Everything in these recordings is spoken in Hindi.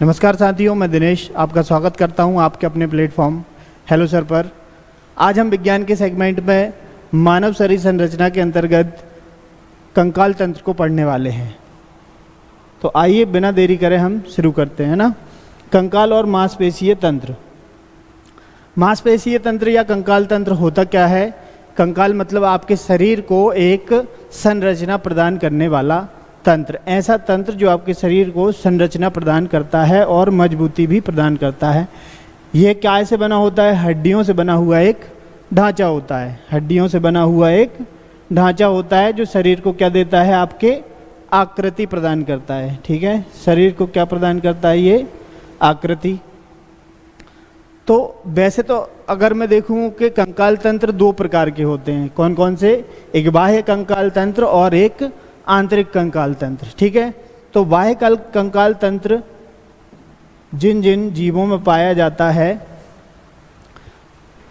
नमस्कार साथियों, मैं दिनेश आपका स्वागत करता हूं आपके अपने प्लेटफॉर्म हेलो सर पर। आज हम विज्ञान के सेगमेंट में मानव शरीर संरचना के अंतर्गत कंकाल तंत्र को पढ़ने वाले हैं। तो आइए बिना देरी करे हम शुरू करते हैं ना। कंकाल और मांसपेशीय तंत्र। मांसपेशीय तंत्र या कंकाल तंत्र होता क्या है? कंकाल मतलब आपके शरीर को एक संरचना प्रदान करने वाला तंत्र, ऐसा तंत्र जो आपके शरीर को संरचना प्रदान करता है और मजबूती भी प्रदान करता है। यह क्या से बना होता है? हड्डियों से बना हुआ एक ढांचा होता है। हड्डियों से बना हुआ एक ढांचा होता है जो शरीर को क्या देता है? आपके आकृति प्रदान करता है। ठीक है, शरीर को क्या प्रदान करता है? ये आकृति। तो वैसे तो अगर मैं देखूं कि कंकाल तंत्र दो प्रकार के होते हैं। कौन कौन से? एक बाह्य कंकाल तंत्र और एक आंतरिक कंकाल तंत्र। ठीक है, तो बाह्य कंकाल तंत्र जिन जिन जीवों में पाया जाता है,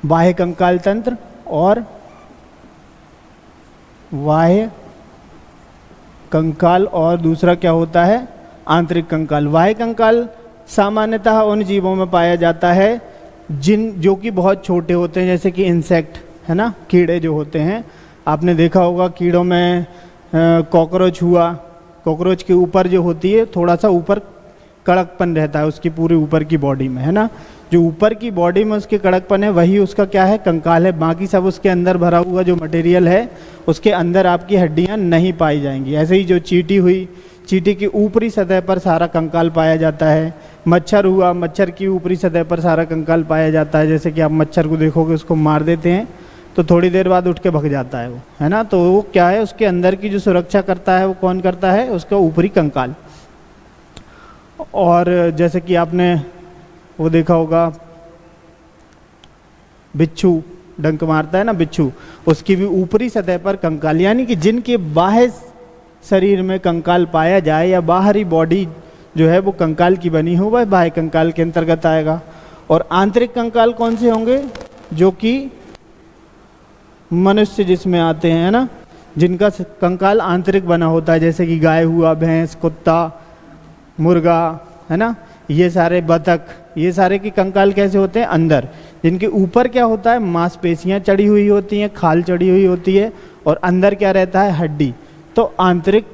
बाह्य कंकाल तंत्र और बाह्य कंकाल, और दूसरा क्या होता है? आंतरिक कंकाल। बाह्य कंकाल सामान्यतः उन जीवों में पाया जाता है जो कि बहुत छोटे होते हैं, जैसे कि इंसेक्ट है ना, कीड़े जो होते हैं। आपने देखा होगा कीड़ों में कॉकरोच हुआ, कॉकरोच के ऊपर जो होती है थोड़ा सा ऊपर कड़कपन रहता है उसकी पूरे ऊपर की बॉडी में, है ना। जो ऊपर की बॉडी में उसके कड़कपन है वही उसका क्या है? कंकाल है। बाकी सब उसके अंदर भरा हुआ जो मटेरियल है उसके अंदर आपकी हड्डियां नहीं पाई जाएंगी। ऐसे ही जो चींटी हुई, चींटी की ऊपरी सतह पर सारा कंकाल पाया जाता है। मच्छर हुआ, मच्छर की ऊपरी सतह पर सारा कंकाल पाया जाता है। जैसे कि आप मच्छर को देखोगे, उसको मार देते हैं तो थोड़ी देर बाद उठ के भग जाता है वो, है ना। तो वो क्या है? उसके अंदर की जो सुरक्षा करता है वो कौन करता है? उसका ऊपरी कंकाल। और जैसे कि आपने वो देखा होगा, बिच्छू डंक मारता है ना, बिच्छू, उसकी भी ऊपरी सतह पर कंकाल, यानी कि जिनके बाह्य शरीर में कंकाल पाया जाए या बाहरी बॉडी जो है वो कंकाल की बनी हो, वह बाह्य कंकाल के अंतर्गत आएगा। और आंतरिक कंकाल कौन से होंगे? जो कि मनुष्य जिसमें आते हैं, है ना, जिनका कंकाल आंतरिक बना होता है, जैसे कि गाय हुआ, भैंस, कुत्ता, मुर्गा, है ना, ये सारे बतख, ये सारे के कंकाल कैसे होते हैं? अंदर। जिनके ऊपर क्या होता है? मांसपेशियां चढ़ी हुई होती हैं, खाल चढ़ी हुई होती है, और अंदर क्या रहता है? हड्डी। तो आंतरिक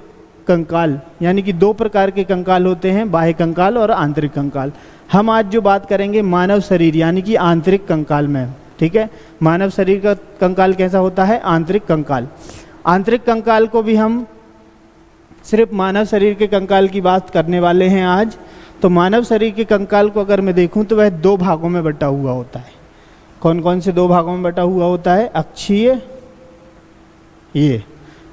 कंकाल, यानी कि दो प्रकार के कंकाल होते हैं, बाह्य कंकाल और आंतरिक कंकाल। हम आज जो बात करेंगे मानव शरीर यानी कि आंतरिक कंकाल में। ठीक है, मानव शरीर का कंकाल कैसा होता है? आंतरिक कंकाल। आंतरिक कंकाल को भी हम सिर्फ मानव शरीर के कंकाल की बात करने वाले हैं आज। तो मानव शरीर के कंकाल को अगर मैं देखूं तो वह दो भागों में बटा हुआ होता है। कौन कौन से दो भागों में बटा हुआ होता है? अक्षीय, ये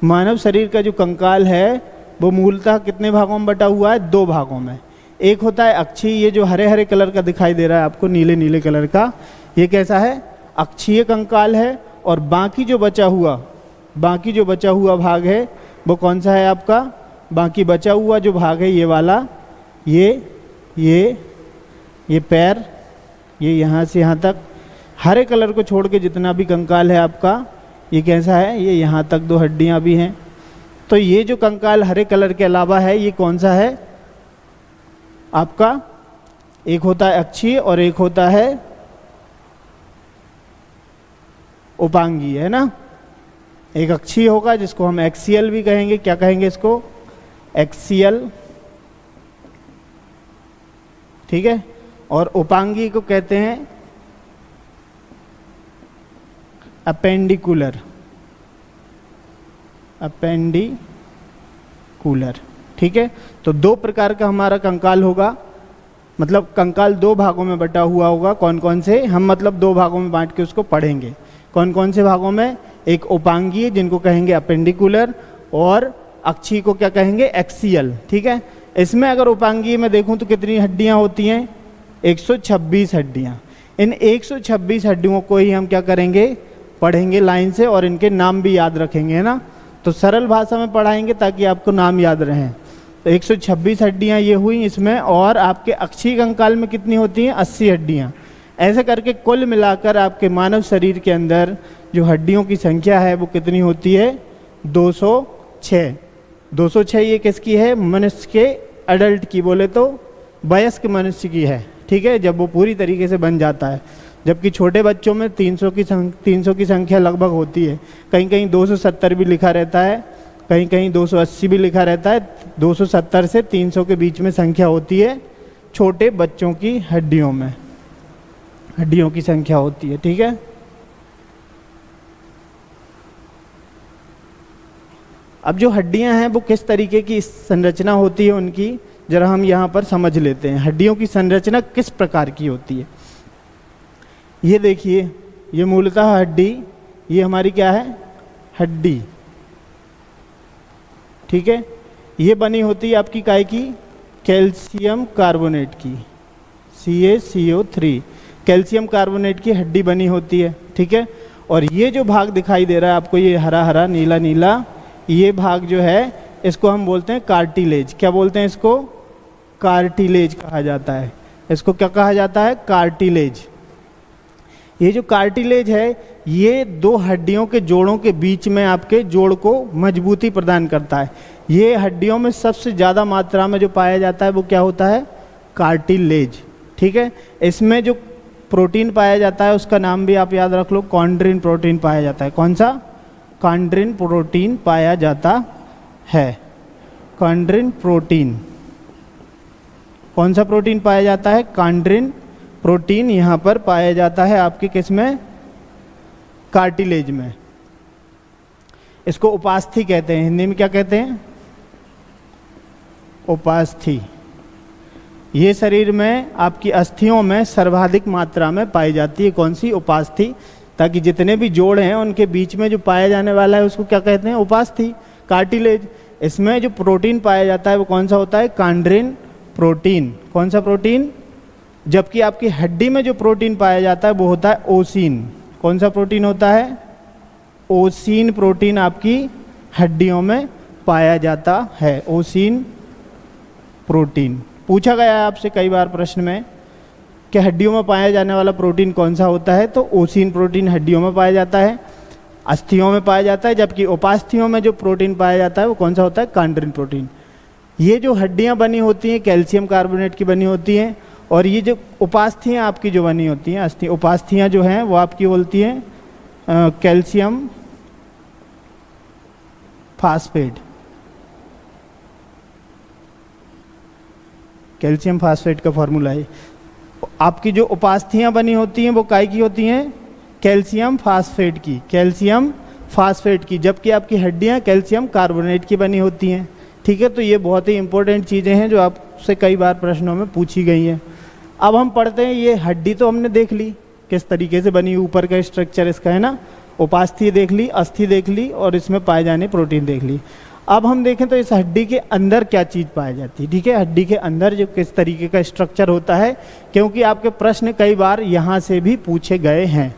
मानव शरीर का जो कंकाल है वो मूलतः कितने भागों में बटा हुआ है? दो भागों में। एक होता है अक्षीय, ये जो हरे हरे कलर का दिखाई दे रहा है आपको, नीले नीले कलर का, ये कैसा है? अक्षीय कंकाल है। और बाकी जो बचा हुआ भाग है वो कौन सा है आपका? बाकी बचा हुआ जो भाग है ये वाला, ये पैर, ये यहाँ से यहाँ तक, हरे कलर को छोड़ के जितना भी कंकाल है आपका, ये कैसा है? ये यहाँ तक दो हड्डियाँ भी हैं। तो ये जो कंकाल हरे कलर के अलावा है, ये कौन सा है आपका? एक होता है अक्षीय और एक होता है उपांगीय, है ना। एक अक्षीय होगा जिसको हम एक्सियल भी कहेंगे। क्या कहेंगे इसको? एक्सियल। ठीक है, और उपांगीय को कहते हैं अपेंडिकुलर। ठीक है, तो दो प्रकार का हमारा कंकाल होगा, मतलब कंकाल दो भागों में बटा हुआ होगा। कौन कौन से? हम मतलब दो भागों में बांट के उसको पढ़ेंगे। कौन कौन से भागों में? एक उपांगीय जिनको कहेंगे अपेंडिकुलर, और अक्षीय को क्या कहेंगे? एक्सियल। ठीक है, इसमें अगर उपांगीय में देखूं तो कितनी हड्डियां होती हैं? 126 हड्डियां। इन 126 हड्डियों को ही हम क्या करेंगे? पढ़ेंगे लाइन से, और इनके नाम भी याद रखेंगे, है ना। तो सरल भाषा में पढ़ाएंगे ताकि आपको नाम याद रहें। तो 126 हड्डियां ये हुई इसमें, और आपके अक्षीय कंकाल में कितनी होती हैं? 80 हड्डियां। ऐसे करके कुल मिलाकर आपके मानव शरीर के अंदर जो हड्डियों की संख्या है वो कितनी होती है? 206। 206 ये किसकी है? मनुष्य के एडल्ट की बोले तो वयस्क मनुष्य की है, ठीक है, जब वो पूरी तरीके से बन जाता है। जबकि छोटे बच्चों में 300 की संख्या लगभग होती है, कहीं कहीं 270 भी लिखा रहता है, कहीं कहीं 280 भी लिखा रहता है। 270 से 300 के बीच में संख्या होती है छोटे बच्चों की हड्डियों की संख्या होती है, ठीक है। अब जो हड्डियां हैं वो किस तरीके की संरचना होती है उनकी जरा हम यहाँ पर समझ लेते हैं। हड्डियों की संरचना किस प्रकार की होती है, ये देखिए, ये मूलतः हड्डी, ये हमारी क्या है, हड्डी, ठीक है। ये बनी होती है आपकी काय की, कैल्शियम कार्बोनेट की, CaCO3, कैल्शियम कार्बोनेट की हड्डी बनी होती है, ठीक है। और ये जो भाग दिखाई दे रहा है आपको, ये हरा हरा नीला नीला, ये भाग जो है इसको हम बोलते हैं कार्टिलेज। क्या बोलते हैं इसको, कार्टिलेज कहा जाता है। इसको क्या कहा जाता है, कार्टिलेज। ये जो कार्टिलेज है ये दो हड्डियों के जोड़ों के बीच में आपके जोड़ को मजबूती प्रदान करता है। ये हड्डियों में सबसे ज़्यादा मात्रा में जो पाया जाता है वो क्या होता है, कार्टिलेज, ठीक है। इसमें जो प्रोटीन पाया जाता है उसका नाम भी आप याद रख लो, कॉन्ड्रिन प्रोटीन पाया जाता है। कौन सा, कॉन्ड्रिन प्रोटीन पाया जाता है। कॉन्ड्रिन प्रोटीन, कौन सा प्रोटीन पाया जाता है, कॉन्ड्रिन प्रोटीन यहाँ पर पाया जाता है आपके किस में, कार्टिलेज में। इसको उपास्थि कहते हैं, हिंदी में क्या कहते हैं, उपास्थि। ये शरीर में आपकी अस्थियों में सर्वाधिक मात्रा में पाई जाती है, कौन सी, उपास्थि। ताकि जितने भी जोड़ हैं उनके बीच में जो पाया जाने वाला है उसको क्या कहते हैं, उपास्थि, कार्टिलेज। इसमें जो प्रोटीन पाया जाता है वो कौन सा होता है, कॉन्ड्रिन प्रोटीन। कौन सा प्रोटीन, जबकि आपकी हड्डी में जो प्रोटीन पाया जाता है वो होता है ओसीन। कौन सा प्रोटीन होता है, ओसीन प्रोटीन आपकी हड्डियों में पाया जाता है, ओसीन प्रोटीन। पूछा गया है आपसे कई बार प्रश्न में कि हड्डियों में पाया जाने वाला प्रोटीन कौन सा होता है, तो ओसीन प्रोटीन हड्डियों में पाया जाता है, अस्थियों में पाया जाता है। जबकि उपास्थियों में जो प्रोटीन पाया जाता है वो कौन सा होता है, कॉन्ड्रिन प्रोटीन। ये जो हड्डियां बनी होती हैं कैल्शियम कार्बोनेट की बनी होती हैं, और ये जो उपास्थियां आपकी जो बनी होती हैं, अस्थि उपास्थियां जो हैं वो आपकी बोलती हैं कैल्शियम फास्फेट। कैल्शियम फास्फेट का फॉर्मूला है। आपकी जो उपास्थियां बनी होती हैं वो काय की होती हैं, कैल्शियम फास्फेट की, कैल्शियम फास्फेट की। जबकि आपकी हड्डियां कैल्शियम कार्बोनेट की बनी होती हैं, ठीक है। तो ये बहुत ही इंपॉर्टेंट चीज़ें हैं जो आपसे कई बार प्रश्नों में पूछी गई हैं। अब हम पढ़ते हैं, ये हड्डी तो हमने देख ली किस तरीके से बनी, ऊपर का स्ट्रक्चर इसका है ना, उपास्थि देख ली, अस्थि देख ली, और इसमें पाए जाने प्रोटीन देख ली। अब हम देखें तो इस हड्डी के अंदर क्या चीज़ पाई जाती है, ठीक है। हड्डी के अंदर जो किस तरीके का स्ट्रक्चर होता है, क्योंकि आपके प्रश्न कई बार यहाँ से भी पूछे गए हैं।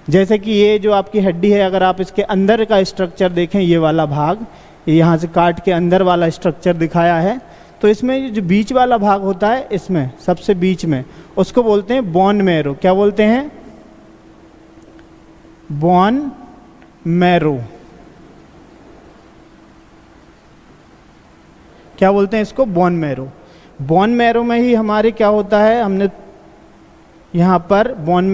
जैसे कि ये जो आपकी हड्डी है, अगर आप इसके अंदर का स्ट्रक्चर देखें, ये वाला भाग, यहाँ से काट के अंदर वाला स्ट्रक्चर दिखाया है, तो इसमें जो बीच वाला भाग होता है, इसमें सबसे बीच में, उसको बोलते हैं बोन मैरो। क्या बोलते हैं, बोन मैरो। क्या बोलते हैं इसको, बोन मैरो। बोन मैरो में ही हमारे क्या होता है, हमने यहाँ पर बोन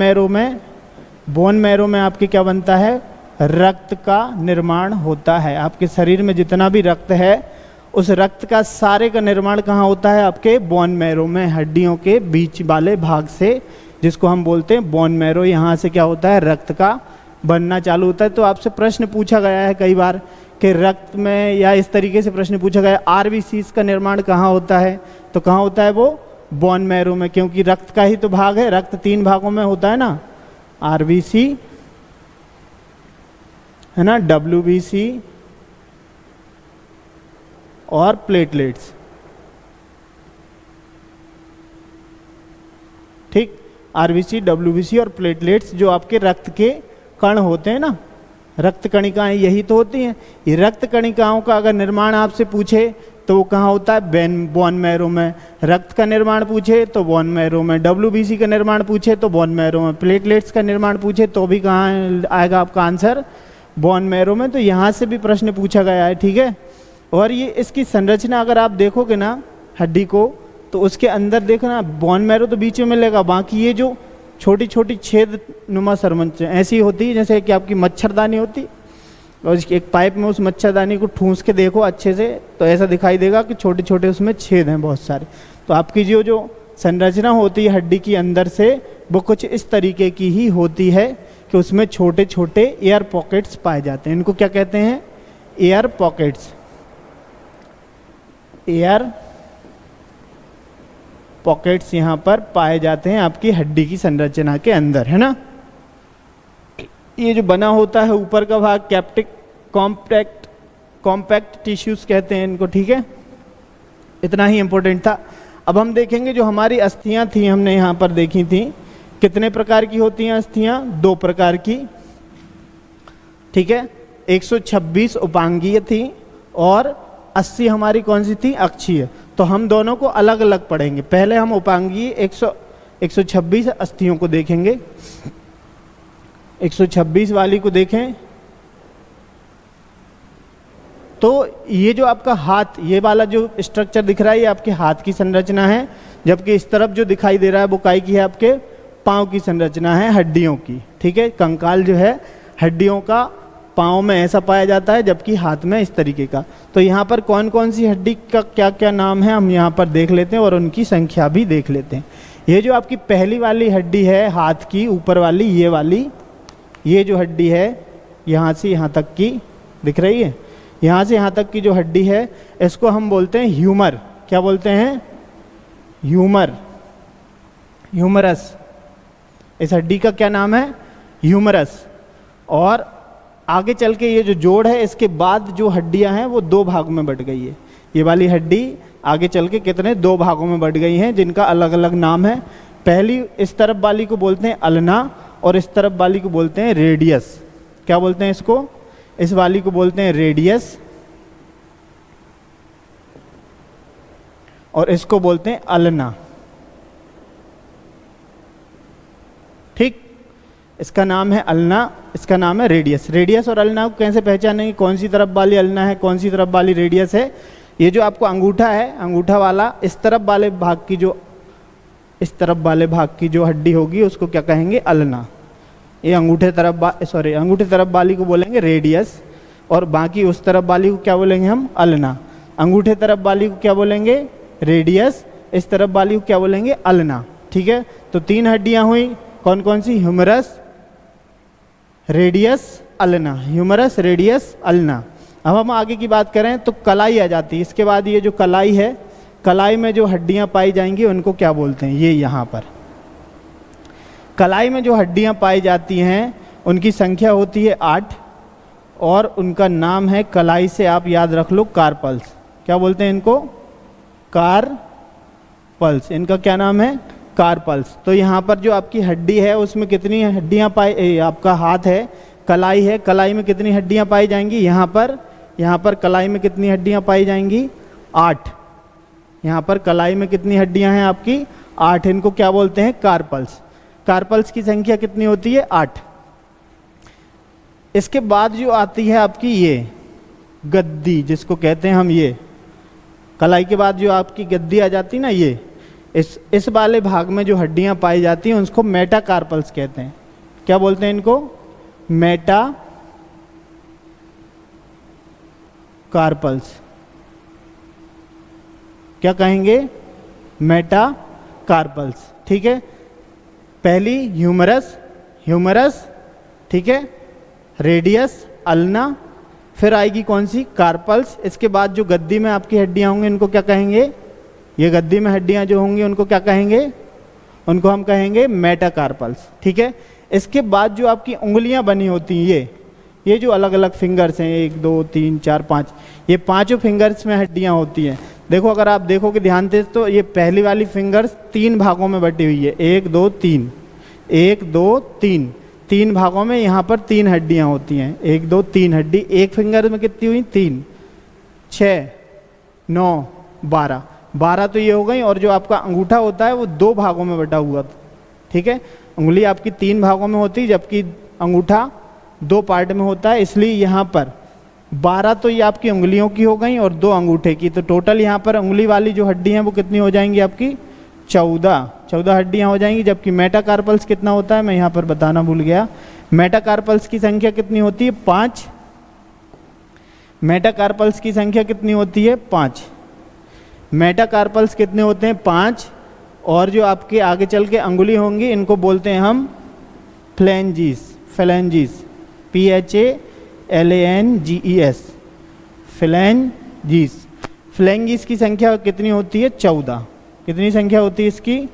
मैरो में आपके क्या बनता है, रक्त का निर्माण होता है। आपके शरीर में जितना भी रक्त है उस रक्त का सारे का निर्माण कहाँ होता है, आपके बोन मैरो में, हड्डियों के बीच वाले भाग से, जिसको हम बोलते हैं बोन मैरो। यहाँ से क्या होता है, रक्त का बनना चालू होता है। तो आपसे प्रश्न पूछा गया है कई बार कि रक्त में, या इस तरीके से प्रश्न पूछा गया आरबीसीज का निर्माण कहाँ होता है, तो कहाँ होता है वो, बोन मैरो में, क्योंकि रक्त का ही तो भाग है। रक्त 3 भागों में होता है ना, आरबीसी है ना, डब्ल्यूबीसी और प्लेटलेट्स, ठीक। आरबीसी, डब्ल्यूबीसी और प्लेटलेट्स जो आपके रक्त के कण होते हैं ना, रक्त कणिकाएं यही तो होती हैं। ये रक्त कणिकाओं का अगर निर्माण आपसे पूछे तो वो कहाँ होता है, बोन मैरो में। रक्त का निर्माण पूछे तो बोन मैरो में, डब्ल्यूबीसी का निर्माण पूछे तो बोन मैरो में, प्लेटलेट्स का निर्माण पूछे तो भी कहाँ आएगा आपका आंसर, बोन मैरो में। तो यहाँ से भी प्रश्न पूछा गया है, ठीक है। और ये इसकी संरचना अगर आप देखोगे ना हड्डी को, तो उसके अंदर देखना बोन मैरो तो बीच में मिलेगा, बाकी ये जो छोटी छोटी छेद नुमा सरमंच ऐसी होती है जैसे कि आपकी मच्छरदानी होती, और एक पाइप में उस मच्छरदानी को ठूंस के देखो अच्छे से तो ऐसा दिखाई देगा कि छोटे छोटे उसमें छेद हैं बहुत सारे। तो आपकी जो संरचना होती है हड्डी की अंदर से वो कुछ इस तरीके की ही होती है कि उसमें छोटे छोटे एयर पॉकेट्स पाए जाते हैं। इनको क्या कहते हैं? Air pockets. एयर पॉकेट्स यहाँ पर पाए जाते हैं आपकी हड्डी की संरचना के अंदर, है ना। ये जो बना होता है ऊपर का भाग कैप्टिक कॉम्पैक्ट टिश्यूज कहते हैं इनको, ठीक है। इतना ही इंपॉर्टेंट था। अब हम देखेंगे जो हमारी अस्थियां थी, हमने यहाँ पर देखी थी, कितने प्रकार की होती हैं अस्थियां? 2 प्रकार की, ठीक है। 126 उपांगीय थी और 80 हमारी कौन सी थी? अक्षीय। तो हम दोनों को अलग अलग पढ़ेंगे। पहले हम उपांगीय 126 अस्थियों को देखेंगे। 126 वाली को देखें तो ये जो आपका हाथ, ये वाला जो स्ट्रक्चर दिख रहा है ये आपके हाथ की संरचना है, जबकि इस तरफ जो दिखाई दे रहा है वो काय की है? आपके पाँव की संरचना है, हड्डियों की, ठीक है। कंकाल जो है हड्डियों का पाँव में ऐसा पाया जाता है, जबकि हाथ में इस तरीके का। तो यहाँ पर कौन कौन सी हड्डी का क्या क्या नाम है हम यहाँ पर देख लेते हैं और उनकी संख्या भी देख लेते हैं। ये जो आपकी पहली वाली हड्डी है हाथ की ऊपर वाली, ये वाली, ये जो हड्डी है यहाँ से यहाँ तक की दिख रही है, यहाँ से यहाँ तक की जो हड्डी है इसको हम बोलते हैं ह्यूमर। क्या बोलते हैं? Humour, humerus. इस हड्डी का क्या नाम है? ह्यूमरस। और आगे चल के ये जो जोड़ है इसके बाद जो हड्डियां हैं वो 2 भागों में बट गई है। ये वाली हड्डी आगे चल के कितने 2 भागों में बट गई हैं जिनका अलग अलग नाम है। पहली इस तरफ वाली को बोलते हैं अल्ना और इस तरफ वाली को बोलते हैं रेडियस। क्या बोलते हैं इसको? इस वाली को बोलते हैं रेडियस और इसको बोलते हैं अल्ना, ठीक। इसका नाम है अल्ना, इसका नाम है रेडियस। रेडियस और अल्ना को कैसे पहचानेंगे? कौन सी तरफ वाली अल्ना है, कौन सी तरफ वाली रेडियस है? ये जो आपको अंगूठा है, अंगूठा वाला इस तरफ वाले भाग की जो, इस तरफ वाले भाग की जो हड्डी होगी उसको क्या कहेंगे? अल्ना। ये अंगूठे तरफ वाली को बोलेंगे रेडियस और बाकी उस तरफ वाली को क्या बोलेंगे हम? अल्ना। अंगूठे तरफ वाली को क्या बोलेंगे? रेडियस। इस तरफ वाली को क्या बोलेंगे? अल्ना, ठीक है। तो 3 हड्डियां हुई, कौन कौन सी? Humerus, radius, ulna. Humerus, radius, ulna. अब हम आगे की बात करें तो कलाई आ जाती है। इसके बाद ये जो कलाई है, कलाई में जो हड्डियां पाई जाएंगी उनको क्या बोलते हैं? ये यहाँ पर कलाई में जो हड्डियां पाई जाती हैं उनकी संख्या होती है 8 और उनका नाम है, कलाई से आप याद रख लो, कार्पल्स। क्या बोलते हैं इनको? कार्पल्स। इनका क्या नाम है? कार्पल्स। तो यहाँ पर जो आपकी हड्डी है उसमें कितनी हड्डियाँ आपका हाथ है, कलाई है, कलाई में कितनी हड्डियाँ पाई जाएंगी? यहाँ पर कलाई में कितनी हड्डियाँ पाई जाएंगी? 8। यहाँ पर कलाई में कितनी हड्डियाँ हैं आपकी? 8। इनको क्या बोलते हैं? कार्पल्स। कार्पल्स की संख्या कितनी होती है? 8। इसके बाद जो आती है आपकी ये गद्दी, जिसको कहते हैं हम, ये कलाई के बाद जो आपकी गद्दी आ जाती है ना, ये इस वाले भाग में जो हड्डियां पाई जाती हैं उसको मेटाकार्पल्स कहते हैं। क्या बोलते हैं इनको? मेटाकार्पल्स। क्या कहेंगे? मेटाकार्पल्स, ठीक है। पहली ह्यूमरस, ठीक है, रेडियस, अल्ना, फिर आएगी कौन सी? कार्पल्स। इसके बाद जो गद्दी में आपकी हड्डियां होंगी उनको क्या कहेंगे? ये गद्दी में हड्डियां जो होंगी उनको क्या कहेंगे? उनको हम कहेंगे मेटाकार्पल्स, ठीक है। इसके बाद जो आपकी उंगलियां बनी होती हैं, ये जो अलग अलग फिंगर्स हैं, 1 2 3 4 5, ये 5 फिंगर्स में हड्डियां होती हैं। देखो, अगर आप देखोगे ध्यान से तो ये पहली वाली फिंगर्स 3 भागों में बटी हुई है। 1 2 3, 1 2 3, 3 भागों में यहाँ पर 3 हड्डियाँ होती हैं। 1 2 3 हड्डी एक फिंगर में कितनी हुई? 3, 6, 9, 12। 12 तो ये हो गई। और जो आपका अंगूठा होता है वो 2 भागों में बटा हुआ, ठीक है। उंगली आपकी 3 भागों में होती है जबकि अंगूठा 2 पार्ट में होता है, इसलिए यहाँ पर 12 तो ये आपकी उंगलियों की हो गई और 2 अंगूठे की, तो टोटल यहाँ पर उंगली वाली जो हड्डी हैं वो कितनी हो जाएंगी आपकी 14 हड्डियाँ हो जाएंगी। जबकि मेटाकार्पल्स कितना होता है मैं यहाँ पर बताना भूल गया, मेटाकार्पल्स की संख्या कितनी होती है 5। मेटाकार्पल्स की संख्या कितनी होती है 5। मेटाकार्पल्स कितने होते हैं 5। और जो आपके आगे चल के अंगुली होंगी इनको बोलते हैं हम phalanges, phalanges PHALANGES, phalanges. Phalanges की संख्या कितनी होती है 14। कितनी संख्या होती है इसकी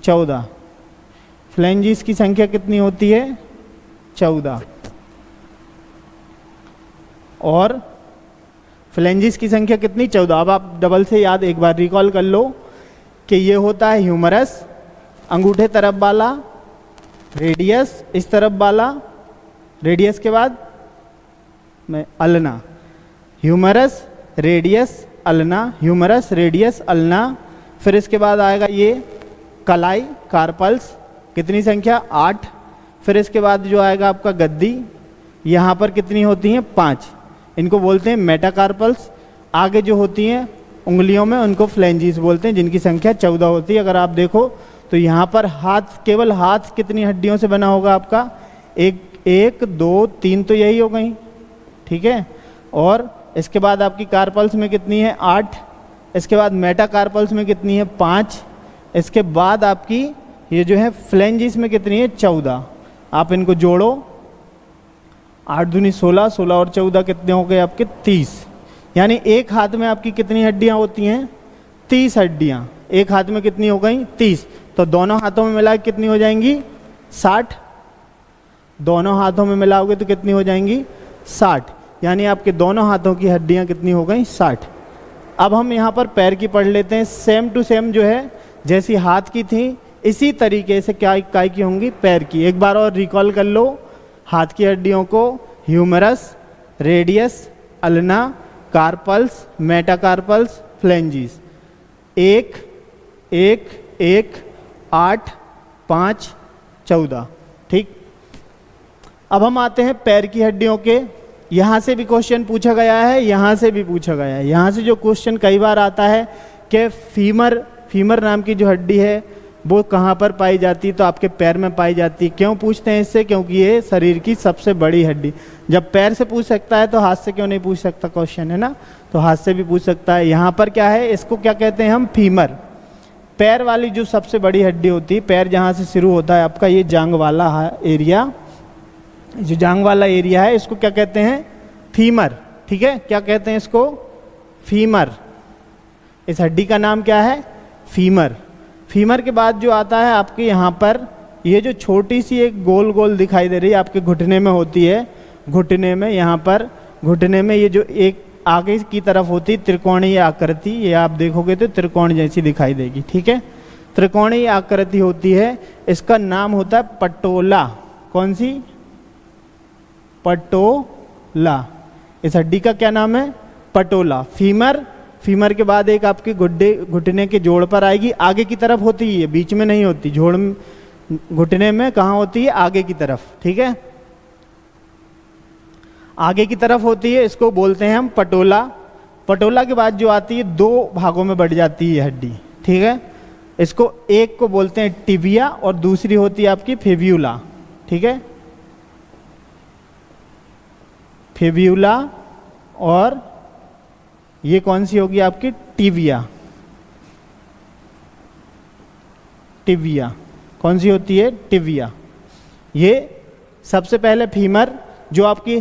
14। फ्लैंजिस की संख्या कितनी होती है 14। और फ्लैंजिस की संख्या कितनी 14। अब आप डबल से याद एक बार रिकॉल कर लो कि ये होता है ह्यूमरस, अंगूठे तरफ वाला, रेडियस इस तरफ वाला, रेडियस के बाद में ulna, humerus radius ulna, humerus radius ulna. फिर इसके बाद आएगा ये कलाई, कार्पल्स, कितनी संख्या 8। फिर इसके बाद जो आएगा आपका गद्दी, यहाँ पर कितनी होती हैं 5, इनको बोलते हैं मेटाकार्पल्स। आगे जो होती हैं उंगलियों में उनको फ्लैंजिस बोलते हैं, जिनकी संख्या 14 होती है। अगर आप देखो तो यहाँ पर हाथ, केवल हाथ कितनी हड्डियों से बना होगा आपका 1 2 3 तो यही हो गई, ठीक है। और इसके बाद आपकी कार्पल्स में कितनी है 8। इसके बाद मेटाकार्पल्स में कितनी है 5। इसके बाद आपकी ये जो है फ्लैंजिस में कितनी है 14। आप इनको जोड़ो, 8 दूनी 16, 16 और 14 कितने हो गए आपके 30। यानी एक हाथ में आपकी कितनी हड्डियां होती हैं 30 हड्डियां। एक हाथ में कितनी हो गई 30, तो दोनों हाथों में मिला कितनी हो जाएंगी 60। दोनों हाथों में मिलाओगे तो कितनी हो जाएंगी 60। यानी आपके दोनों हाथों की हड्डियां कितनी हो गई 60। अब हम यहाँ पर पैर की पढ़ लेते हैं। सेम टू सेम जो है जैसी हाथ की थी इसी तरीके से क्या इकाई की होंगी पैर की। एक बार और रिकॉल कर लो हाथ की हड्डियों को, humerus, radius, ulna, carpals, metacarpals, phalanges. 1 1 1 8 5 14, ठीक। अब हम आते हैं पैर की हड्डियों के। यहाँ से भी क्वेश्चन पूछा गया है, यहाँ से भी पूछा गया है। यहाँ से जो क्वेश्चन कई बार आता है कि फीमर नाम की जो हड्डी है वो कहाँ पर पाई जाती है, तो आपके पैर में पाई जाती है। क्यों पूछते हैं इससे, क्योंकि ये शरीर की सबसे बड़ी हड्डी। जब पैर से पूछ सकता है तो हाथ से क्यों नहीं पूछ सकता क्वेश्चन, है ना। तो हाथ से भी पूछ सकता है। यहाँ पर क्या है, इसको क्या कहते हैं हम फीमर। पैर वाली जो सबसे बड़ी हड्डी होती है, पैर जहाँ से शुरू होता है आपका ये जांग वाला एरिया, जो जांग वाला एरिया है इसको क्या कहते हैं फीमर, ठीक है। क्या कहते हैं इसको फीमर। इस हड्डी का नाम क्या है फीमर। फीमर के बाद जो आता है आपके यहाँ पर ये जो छोटी सी एक गोल गोल दिखाई दे रही है आपके घुटने में होती है। घुटने में यहाँ पर घुटने में ये जो एक आगे की तरफ होती है त्रिकोणीय आकृति, ये आप देखोगे तो त्रिकोण जैसी दिखाई देगी, ठीक है। त्रिकोणीय आकृति होती है, इसका नाम होता है पटोला। कौन सी, पटोला। इस हड्डी का क्या नाम है पटोला। फीमर, फीमर के बाद एक आपकी घुटने के जोड़ पर आएगी, आगे की तरफ होती है, बीच में नहीं होती। जोड़ घुटने में कहाँ होती है आगे की तरफ, ठीक है, आगे की तरफ होती है, इसको बोलते हैं हम पटोला। पटोला के बाद जो आती है 2 भागों में बढ़ जाती है हड्डी, ठीक है। इसको एक को बोलते हैं टिबिया और दूसरी होती है आपकी फिब्यूला, ठीक है। फिब्यूला और ये कौन सी होगी आपकी टिबिया। टिबिया कौन सी होती है टिबिया। ये सबसे पहले फीमर जो आपकी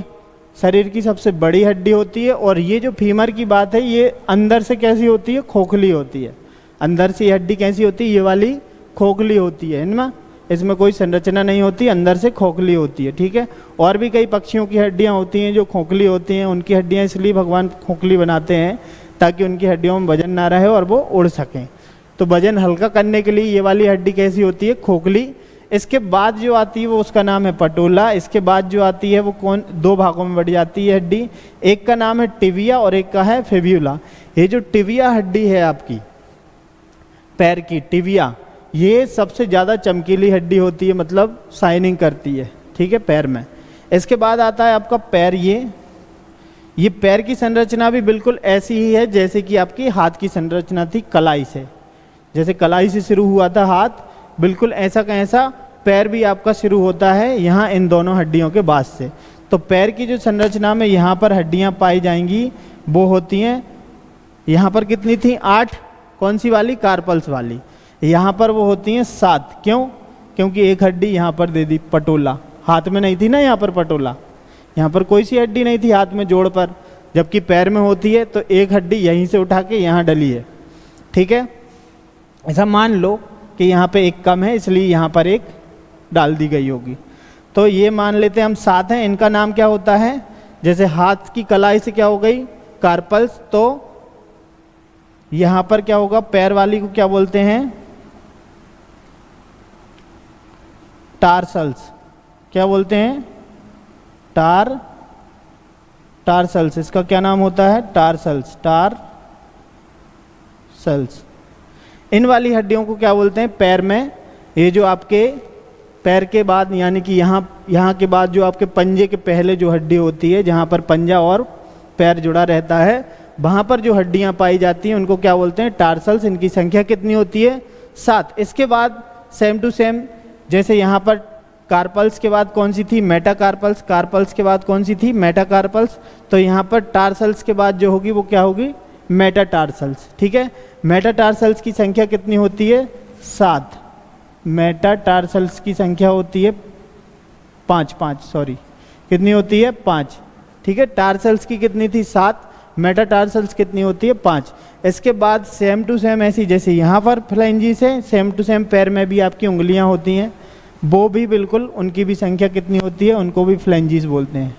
शरीर की सबसे बड़ी हड्डी होती है, और ये जो फीमर की बात है ये अंदर से कैसी होती है खोखली होती है। अंदर से ये हड्डी कैसी होती है, ये वाली खोखली होती है, इनमें इसमें कोई संरचना नहीं होती, अंदर से खोखली होती है, ठीक है। और भी कई पक्षियों की हड्डियां होती हैं जो खोखली होती हैं, उनकी हड्डियां इसलिए भगवान खोखली बनाते हैं ताकि उनकी हड्डियों में वजन ना रहे और वो उड़ सकें। तो वजन हल्का करने के लिए ये वाली हड्डी कैसी होती है खोखली। इसके बाद जो आती है वो उसका नाम है पटोला। इसके बाद जो आती है वो 2 भागों में बढ़ जाती है हड्डी, एक का नाम है टिबिया और एक का है फिब्यूला। ये जो टिबिया हड्डी है आपकी पैर की टिबिया, ये सबसे ज़्यादा चमकीली हड्डी होती है, मतलब शाइनिंग करती है, ठीक है पैर में। इसके बाद आता है आपका पैर, ये पैर की संरचना भी बिल्कुल ऐसी ही है जैसे कि आपकी हाथ की संरचना थी, कलाई से। जैसे कलाई से शुरू हुआ था हाथ, बिल्कुल ऐसा का ऐसा पैर भी आपका शुरू होता है यहाँ इन दोनों हड्डियों के बाद से। तो पैर की जो संरचना में यहाँ पर हड्डियाँ पाई जाएंगी वो होती हैं, यहाँ पर कितनी थी 8, कौन सी वाली, कार्पल्स वाली। यहाँ पर वो होती हैं 7। क्यों? क्योंकि एक हड्डी यहाँ पर दे दी, पटोला। हाथ में नहीं थी ना यहाँ पर पटोला, यहाँ पर कोई सी हड्डी नहीं थी हाथ में जोड़ पर, जबकि पैर में होती है। तो एक हड्डी यहीं से उठा के यहाँ डली है, ठीक है। ऐसा मान लो कि यहाँ पे एक कम है, इसलिए यहाँ पर एक डाल दी गई होगी। तो ये मान लेते हैं हम 7 हैं। इनका नाम क्या होता है, जैसे हाथ की कलाई से क्या हो गई, कार्पल्स। तो यहाँ पर क्या होगा, पैर वाली को क्या बोलते हैं, टार्सल्स। क्या बोलते हैं, टार्सल्स। इसका क्या नाम होता है, टार्सल्स, टार्सल्स। इन वाली हड्डियों को क्या बोलते हैं, पैर में, ये जो आपके पैर के बाद यानी कि यहाँ के बाद जो आपके पंजे के पहले जो हड्डी होती है, जहाँ पर पंजा और पैर जुड़ा रहता है, वहाँ पर जो हड्डियाँ पाई जाती हैं उनको क्या बोलते हैं, टार्सल्स। इनकी संख्या कितनी होती है, 7। इसके बाद सेम टू सेम, जैसे यहाँ पर कार्पल्स के बाद कौन सी थी, मेटाकार्पल्स। कार्पल्स के बाद कौन सी थी, मेटाकार्पल्स। तो यहाँ पर टार्सल्स के बाद जो होगी वो क्या होगी, मेटाटार्सल्स, ठीक है। मेटाटार्सल्स की संख्या कितनी होती है, 7। मेटाटार्सल्स की संख्या होती है 5, सॉरी, कितनी होती है, 5, ठीक है। टार्सल्स की कितनी थी, 7। मेटाटार्सल्स कितनी होती है, 5। इसके बाद सेम टू सेम ऐसी, जैसे यहाँ पर फ्लेंजिस है, सेम टू सेम पैर में भी आपकी उंगलियाँ होती हैं, वो भी बिल्कुल उनकी भी संख्या कितनी होती है, उनको भी फ्लेंजिस बोलते हैं।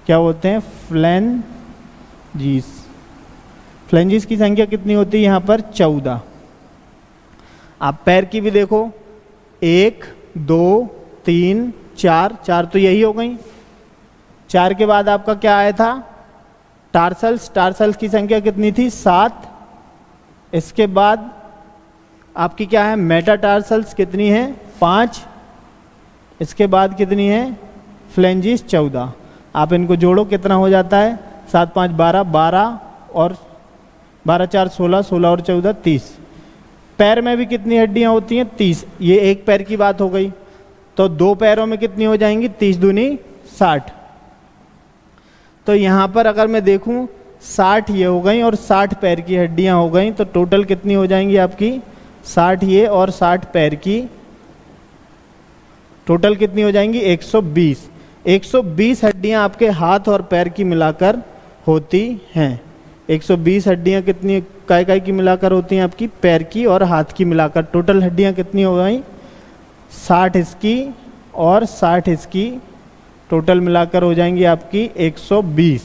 क्या बोलते हैं, फ्लेंजिस। फ्लेंजिस की संख्या कितनी होती है यहाँ पर, 14। आप पैर की भी देखो, 1 2 3 4, 4 तो यही हो गई। 4 के बाद आपका क्या आया था, टार्सल्स। टार्सल्स की संख्या कितनी थी, 7। इसके बाद आपकी क्या है, मेटाटार्सल्स कितनी है, 5। इसके बाद कितनी है, फ्लेंजिस, 14। आप इनको जोड़ो, कितना हो जाता है, 7 5 12, 12 और 12 4 16, 16 और 14 30। पैर में भी कितनी हड्डियां होती हैं, 30। ये एक पैर की बात हो गई। तो 2 पैरों में कितनी हो जाएंगी, 30 दूनी 60। तो यहाँ पर अगर मैं देखूं 60 ये हो गई और 60 पैर की हड्डियां हो गई, तो टोटल कितनी हो जाएंगी आपकी, 60 ये और 60 पैर की, टोटल कितनी हो जाएंगी, 120। 120 हड्डियां आपके हाथ और पैर की मिलाकर होती हैं। 120 हड्डियां कितनी काय की मिलाकर होती हैं आपकी, पैर की और हाथ की मिलाकर। टोटल हड्डियां कितनी हो गई, 60 इसकी और 60 इसकी, टोटल मिलाकर हो जाएंगी आपकी 120,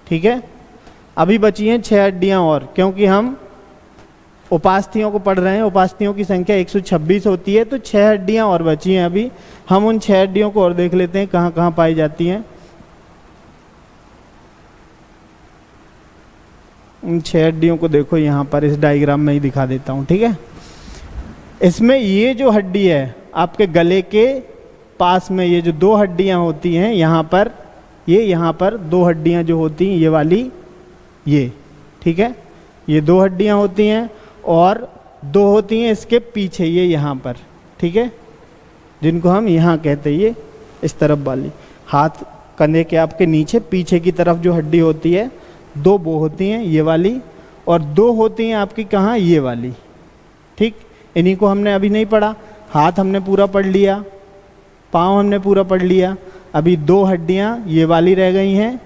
ठीक है। अभी बची हैं 6 हड्डियां और, क्योंकि हम उपास्थियों को पढ़ रहे हैं। उपास्थियों की संख्या 126 होती है, तो 6 हड्डियां और बची हैं। अभी हम उन 6 हड्डियों को और देख लेते हैं कहाँ कहाँ पाई जाती हैं। उन 6 हड्डियों को देखो, यहाँ पर इस डायग्राम में ही दिखा देता हूँ, ठीक है। इसमें ये जो हड्डी है आपके गले के पास में, ये जो 2 हड्डियाँ होती हैं यहाँ पर, ये यहाँ पर 2 हड्डियाँ जो होती हैं, ये वाली, ये, ठीक है, ये 2 हड्डियाँ होती हैं और 2 होती हैं इसके पीछे, ये यहाँ पर, ठीक है, जिनको हम यहाँ कहते हैं, ये इस तरफ वाली, हाथ कंधे के आपके नीचे पीछे की तरफ जो हड्डी होती है, 2 वो होती हैं, ये वाली, और 2 होती हैं आपकी कहाँ, ये वाली, ठीक। इन्हीं को हमने अभी नहीं पढ़ा। हाथ हमने पूरा पढ़ लिया, पाँव हमने पूरा पढ़ लिया। अभी 2 हड्डियाँ ये वाली रह गई हैं,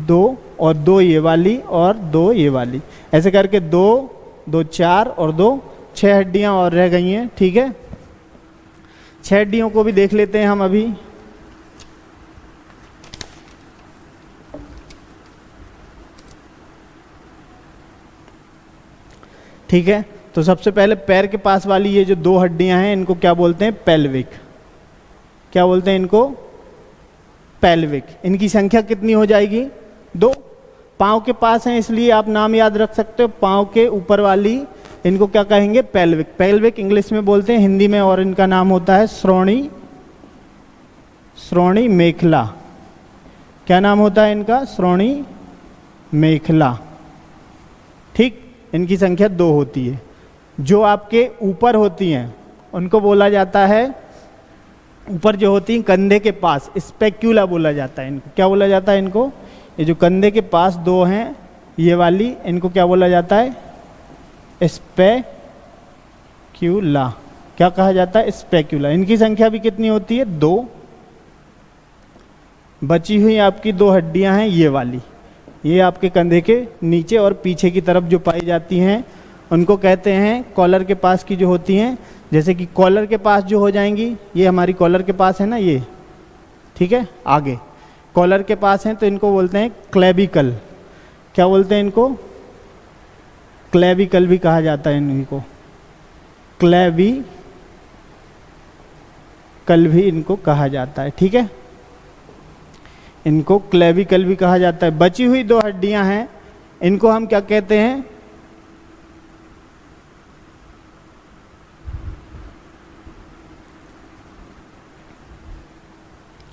2 और 2 ये वाली और 2 ये वाली, ऐसे करके 2 2 4 और 2 6 हड्डियाँ और रह गई हैं, ठीक है। 6 हड्डियों को भी देख लेते हैं हम अभी। ठीक है, तो सबसे पहले पैर के पास वाली ये जो 2 हड्डियां हैं, इनको क्या बोलते हैं, पेल्विक। क्या बोलते हैं इनको, पेल्विक। इनकी संख्या कितनी हो जाएगी, 2। पाँव के पास हैं इसलिए आप नाम याद रख सकते हो, पाँव के ऊपर वाली, इनको क्या कहेंगे, पेल्विक। पेल्विक इंग्लिश में बोलते हैं, हिंदी में और इनका नाम होता है श्रोणी, श्रोणी मेखला। क्या नाम होता है इनका? श्रोणी मेखला। ठीक, इनकी संख्या 2 होती है। जो आपके ऊपर होती हैं उनको बोला जाता है, ऊपर जो होती हैं कंधे के पास, स्पेक्यूला बोला जाता है इनको। क्या बोला जाता है इनको? ये जो कंधे के पास 2 हैं ये वाली, इनको क्या बोला जाता है? स्पेक्यूला। क्या कहा जाता है? स्पेक्यूला। इनकी संख्या भी कितनी होती है? 2। बची हुई आपकी 2 हड्डियां हैं ये वाली, ये आपके कंधे के नीचे और पीछे की तरफ जो पाई जाती हैं उनको कहते हैं कॉलर के पास की जो होती हैं। जैसे कि कॉलर के पास जो हो जाएंगी, ये हमारी कॉलर के पास है ना ये, ठीक है, आगे कॉलर के पास हैं तो इनको बोलते हैं क्लेविकल। क्या बोलते हैं इनको? क्लेविकल भी कहा जाता है इनको, क्लेविकल भी इनको कहा जाता है। ठीक है, इनको क्लेविकल भी कहा जाता है। बची हुई 2 हड्डियां हैं, इनको हम क्या कहते हैं?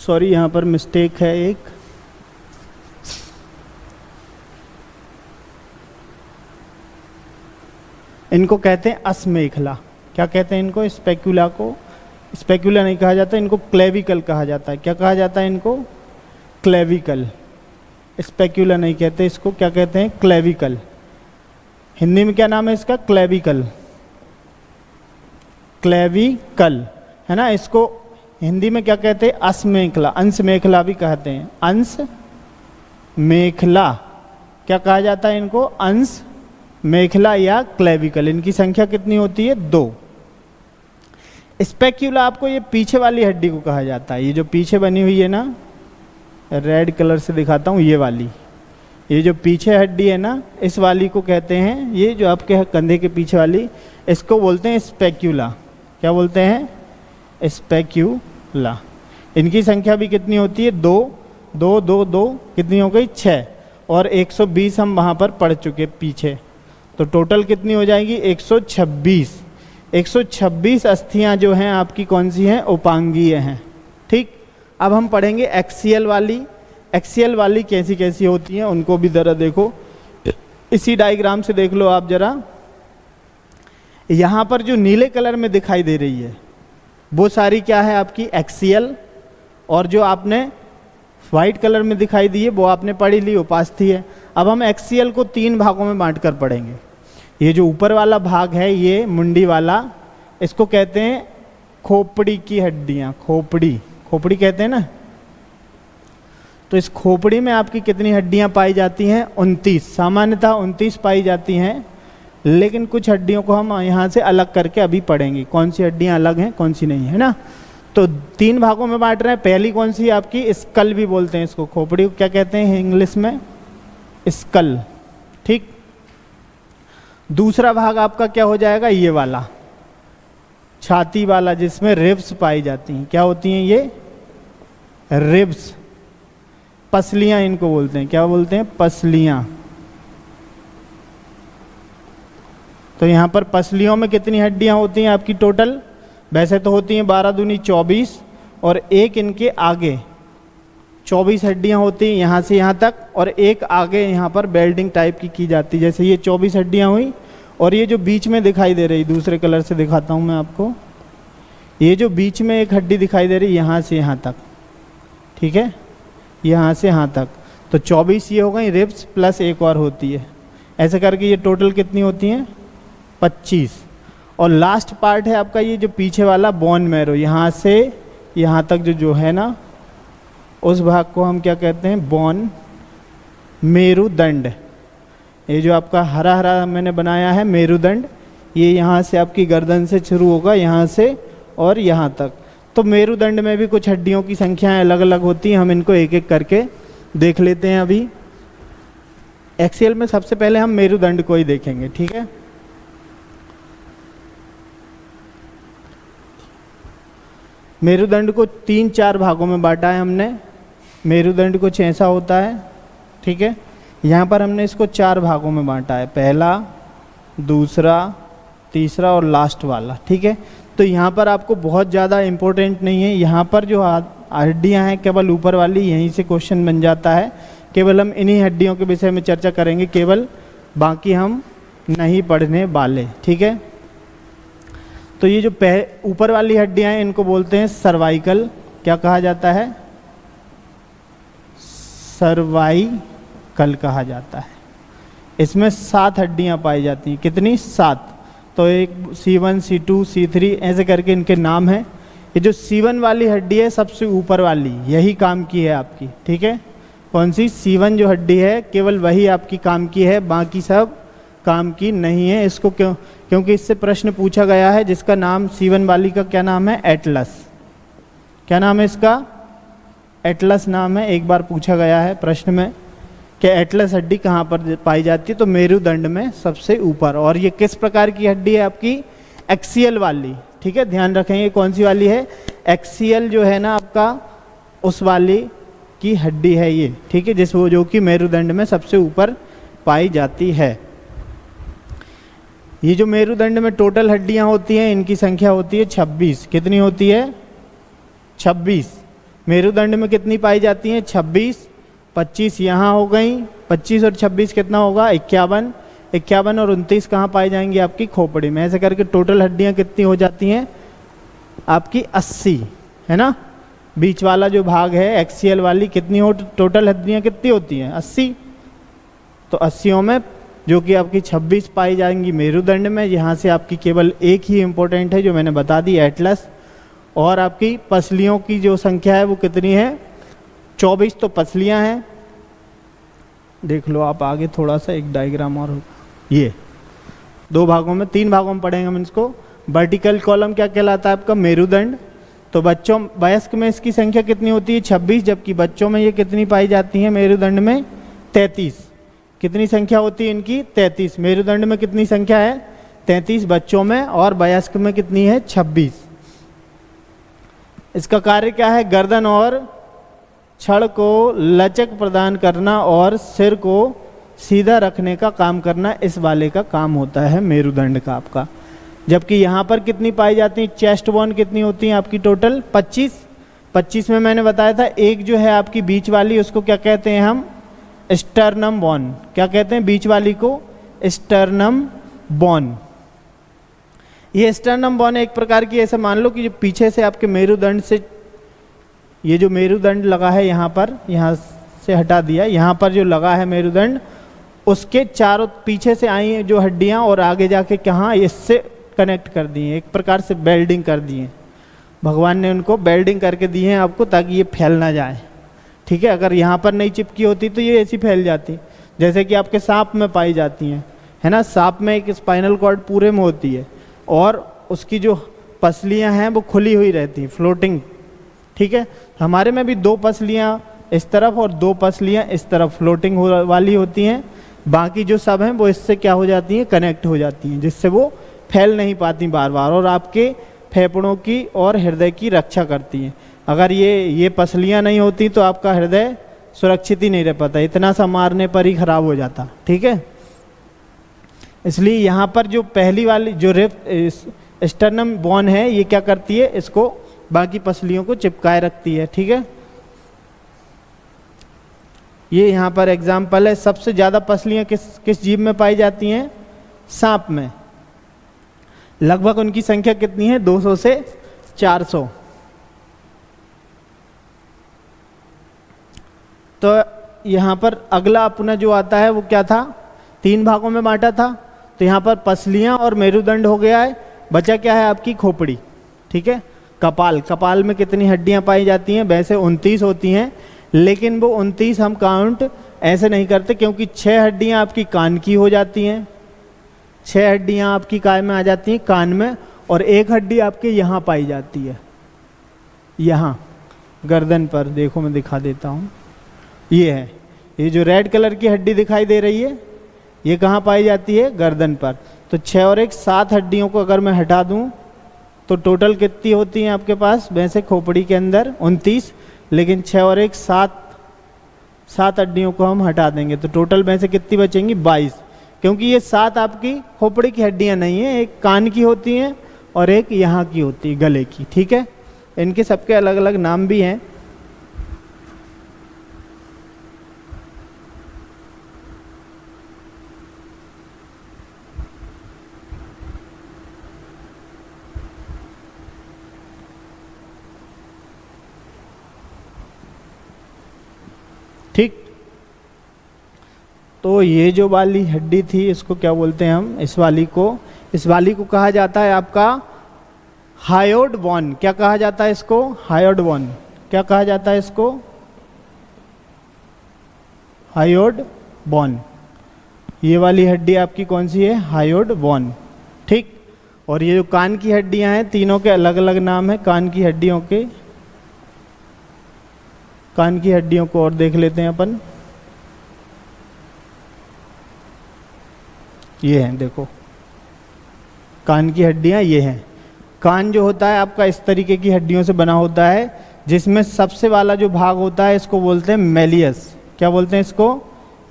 सॉरी, यहां पर मिस्टेक है एक, इनको कहते हैं अस्मेखला। क्या कहते हैं इनको? स्पेक्यूला को स्पेक्यूला नहीं कहा जाता, इनको क्लेविकल कहा जाता है। क्या कहा जाता है इनको? क्लेविकल। स्पेक्यूला नहीं कहते इसको, क्या कहते हैं? क्लेविकल। हिंदी में क्या नाम है इसका? क्लेविकल। क्लेविकल है ना। इसको हिंदी में क्या कहते हैं? अस्मेखला, अंश मेखला भी कहते हैं, अंश मेखला। क्या कहा जाता है इनको? अंश मेखला या क्लेविकल। इनकी संख्या कितनी होती है? 2। स्पेक्यूला आपको ये पीछे वाली हड्डी को कहा जाता है। ये जो पीछे बनी हुई है ना, रेड कलर से दिखाता हूँ, ये वाली, ये जो पीछे हड्डी है ना, इस वाली को कहते हैं, ये जो आपके कंधे के पीछे वाली, इसको बोलते हैं स्पेक्यूला। क्या बोलते हैं? स्पेक्यूला। इनकी संख्या भी कितनी होती है? 2 2 2 2, कितनी हो गई? 6। और 120 हम वहाँ पर पढ़ चुके पीछे, तो टोटल कितनी हो जाएगी? 126। 126 अस्थियां जो हैं आपकी कौन सी हैं? उपांगीय हैं। ठीक, अब हम पढ़ेंगे एक्सियल वाली। एक्सियल वाली कैसी कैसी होती हैं उनको भी जरा देखो, इसी डायग्राम से देख लो आप जरा। यहाँ पर जो नीले कलर में दिखाई दे रही है वो सारी क्या है आपकी? एक्सियल। और जो आपने व्हाइट कलर में दिखाई दी है वो आपने पढ़ी ली, उपास्थि है। अब हम एक्सियल को 3 भागों में बांट कर पढ़ेंगे। ये जो ऊपर वाला भाग है, ये मुंडी वाला, इसको कहते हैं खोपड़ी की हड्डियां। खोपड़ी, खोपड़ी कहते हैं ना। तो इस खोपड़ी में आपकी कितनी हड्डियां पाई जाती हैं? 29। सामान्यतः 29 पाई जाती हैं, लेकिन कुछ हड्डियों को हम यहाँ से अलग करके अभी पढ़ेंगे, कौन सी हड्डियां अलग हैं कौन सी नहीं है ना। तो 3 भागों में बांट रहे हैं। पहली कौन सी? आपकी स्कल भी बोलते हैं इसको। खोपड़ी को क्या कहते हैं इंग्लिश में? स्कल। ठीक, दूसरा भाग आपका क्या हो जाएगा? ये वाला, छाती वाला, जिसमें रिब्स पाई जाती हैं। क्या होती हैं ये? रिब्स। पसलियां इनको बोलते हैं। क्या बोलते हैं? पसलियां। तो यहां पर पसलियों में कितनी हड्डियां होती हैं आपकी टोटल? वैसे तो होती हैं 12 दूनी 24, और एक इनके आगे 24 हड्डियां होती हैं यहाँ से यहाँ तक, और एक आगे यहाँ पर बेल्डिंग टाइप की जाती है। जैसे ये 24 हड्डियां हुई, और ये जो बीच में दिखाई दे रही, दूसरे कलर से दिखाता हूँ मैं आपको, ये जो बीच में एक हड्डी दिखाई दे रही यहाँ से यहाँ तक, ठीक है, यहाँ से यहाँ तक, तो 24 ये हो गई रिब्स प्लस एक और होती है। ऐसे करके ये टोटल कितनी होती हैं? 25। और लास्ट पार्ट है आपका ये जो पीछे वाला बोन मैरो, यहाँ से यहाँ तक जो है ना, उस भाग को हम क्या कहते हैं? बोन मेरुदंड। ये जो आपका हरा हरा मैंने बनाया है मेरुदंड, ये यहाँ से आपकी गर्दन से शुरू होगा, यहाँ से और यहाँ तक। तो मेरुदंड में भी कुछ हड्डियों की संख्याएं अलग अलग होती हैं, हम इनको एक एक करके देख लेते हैं। अभी एक्सेल में सबसे पहले हम मेरुदंड को ही देखेंगे, ठीक है। मेरुदंड को 3-4 भागों में बांटा है हमने। मेरुदंड को ऐसा होता है, ठीक है। यहाँ पर हमने इसको 4 भागों में बांटा है, पहला, दूसरा, तीसरा और लास्ट वाला, ठीक है। तो यहाँ पर आपको बहुत ज़्यादा इम्पोर्टेंट नहीं है, यहाँ पर जो हड्डियाँ हैं केवल ऊपर वाली, यहीं से क्वेश्चन बन जाता है। केवल हम इन्हीं हड्डियों के विषय में चर्चा करेंगे, केवल बाकी हम नहीं पढ़ने वाले, ठीक है। तो ये जो ऊपर वाली हड्डियां हैं इनको बोलते हैं सर्वाइकल, क्या कहा जाता है, सर्वाइकल कहा जाता है। इसमें 7 हड्डियां पाई जाती हैं, कितनी, 7। तो एक C1 C2 C3 ऐसे करके इनके नाम हैं। ये जो C1 वाली हड्डी है सबसे ऊपर वाली, यही काम की है आपकी, ठीक है। कौन सी, C1 जो हड्डी है केवल वही आपकी काम की है, बाकी सब काम की नहीं है। इसको क्योंकि इससे प्रश्न पूछा गया है जिसका नाम C1 वाली का क्या नाम है, एटलस। क्या नाम है इसका, एटलस नाम है। एक बार पूछा गया है प्रश्न में कि एटलस हड्डी कहाँ पर पाई जाती है, तो मेरुदंड में सबसे ऊपर। और ये किस प्रकार की हड्डी है आपकी, एक्सियल वाली, ठीक है। ध्यान रखेंगे कौन सी वाली है, एक्सियल जो है ना आपका, उस वाली की हड्डी है ये, ठीक है, जो कि मेरुदंड में सबसे ऊपर पाई जाती है। ये जो मेरुदंड में टोटल हड्डियां होती हैं इनकी संख्या होती है 26। कितनी होती है, 26। मेरुदंड में कितनी पाई जाती हैं, 26। 25 यहाँ हो गई, 25 और 26 कितना होगा, 51। 51 और 29 कहाँ पाई जाएंगी, आपकी खोपड़ी में। ऐसे करके टोटल हड्डियां कितनी हो जाती हैं आपकी, 80, है ना। बीच वाला जो भाग है एक्सियल वाली, कितनी हो टोटल हड्डियां कितनी होती हैं, 80। तो 80 में जो कि आपकी 26 पाई जाएंगी मेरुदंड में। यहाँ से आपकी केवल एक ही इम्पोर्टेंट है जो मैंने बता दी, एटलस। और आपकी पसलियों की जो संख्या है वो कितनी है, 24 तो पसलियाँ हैं। देख लो आप आगे थोड़ा सा, एक डायग्राम और होगा, ये 2 भागों में, 3 भागों में पढ़ेंगे हम इसको। वर्टिकल कॉलम क्या कहलाता है आपका, मेरुदंड। तो बच्चों, वयस्क में इसकी संख्या कितनी होती है, 26, जबकि बच्चों में ये कितनी पाई जाती है मेरुदंड में, 33। कितनी संख्या होती है इनकी, 33। मेरुदंड में कितनी संख्या है, 33 बच्चों में, और वयस्क में कितनी है, 26। इसका कार्य क्या है, गर्दन और छड़ को लचक प्रदान करना और सिर को सीधा रखने का काम करना, इस वाले का काम होता है मेरुदंड का आपका। जबकि यहाँ पर कितनी पाई जाती है, चेस्ट बोन कितनी होती है आपकी, टोटल 25। 25 में मैंने बताया था एक जो है आपकी बीच वाली, उसको क्या कहते हैं हम, स्टर्नम बोन। क्या कहते हैं बीच वाली को, स्टर्नम बोन। ये स्टर्नम बोन एक प्रकार की, ऐसे मान लो कि जो पीछे से आपके मेरुदंड से, ये जो मेरुदंड लगा है यहाँ पर, यहाँ से हटा दिया, यहाँ पर जो लगा है मेरुदंड, उसके चारों पीछे से आई हैं जो हड्डियाँ, और आगे जाके कहाँ, इससे कनेक्ट कर दी हैं, एक प्रकार से बेल्डिंग कर दी हैं। भगवान ने उनको बेल्डिंग करके दी है आपको, ताकि ये फैल ना जाए, ठीक है। अगर यहाँ पर नहीं चिपकी होती तो ये ऐसी फैल जाती, जैसे कि आपके सांप में पाई जाती हैं, है ना। सांप में एक स्पाइनल कॉर्ड पूरे में होती है, और उसकी जो पसलियाँ हैं वो खुली हुई रहती हैं, फ्लोटिंग, ठीक है। हमारे में भी 2 पसलियाँ इस तरफ और 2 पसलियाँ इस तरफ फ्लोटिंग वाली होती हैं। बाकी जो सब हैं वो इससे क्या हो जाती हैं, कनेक्ट हो जाती हैं, जिससे वो फैल नहीं पाती बार बार, और आपके फेफड़ों की और हृदय की रक्षा करती हैं। अगर ये पसलियाँ नहीं होती तो आपका हृदय सुरक्षित ही नहीं रह पाता, इतना सा मारने पर ही खराब हो जाता, ठीक है। इसलिए यहाँ पर जो पहली वाली जो स्टर्नम बोन है, ये क्या करती है, इसको बाकी पसलियों को चिपकाए रखती है, ठीक है। ये यहाँ पर एग्जाम्पल है। सबसे ज़्यादा पसलियाँ किस जीव में पाई जाती हैं, सांप में। लगभग उनकी संख्या कितनी है, 200 से 400। तो यहाँ पर अगला अपना जो आता है वो क्या था, 3 भागों में बांटा था। तो यहाँ पर पसलियाँ और मेरुदंड हो गया है, बचा क्या है आपकी खोपड़ी, ठीक है। कपाल में कितनी हड्डियाँ पाई जाती हैं, वैसे 29 होती हैं, लेकिन वो 29 हम काउंट ऐसे नहीं करते, क्योंकि 6 हड्डियाँ आपकी कान की हो जाती हैं, 6 हड्डियाँ आपकी काय में आ जाती हैं, कान में, और 1 हड्डी आपके यहाँ पाई जाती है, यहाँ गर्दन पर। देखो मैं दिखा देता हूँ, ये है, ये जो रेड कलर की हड्डी दिखाई दे रही है, ये कहाँ पाई जाती है, गर्दन पर। तो 6 और 1 7 हड्डियों को अगर मैं हटा दूँ तो टोटल कितनी होती हैं आपके पास, वैसे खोपड़ी के अंदर 29, लेकिन 6 और 1 7 हड्डियों को हम हटा देंगे तो टोटल में से कितनी बचेंगी, 22। क्योंकि ये 7 आपकी खोपड़ी की हड्डियां नहीं है, एक कान की होती हैं और एक यहाँ की होती है गले की, ठीक है। इनके सबके अलग अलग नाम भी हैं। ठीक, तो ये जो वाली हड्डी थी इसको क्या बोलते हैं हम, इस वाली को कहा जाता है आपका हायोइड बोन। क्या कहा जाता है इसको, हायोइड बोन। क्या कहा जाता है इसको, हायोइड बोन। ये वाली हड्डी आपकी कौन सी है, हायोइड बोन, ठीक। और ये जो कान की हड्डियां हैं तीनों के अलग अलग नाम है कान की हड्डियों के। कान की हड्डियों को और देख लेते हैं अपन। ये हैं, देखो कान की हड्डियां ये हैं। कान जो होता है आपका इस तरीके की हड्डियों से बना होता है, जिसमें सबसे वाला जो भाग होता है इसको बोलते हैं मेलियस। क्या बोलते हैं इसको,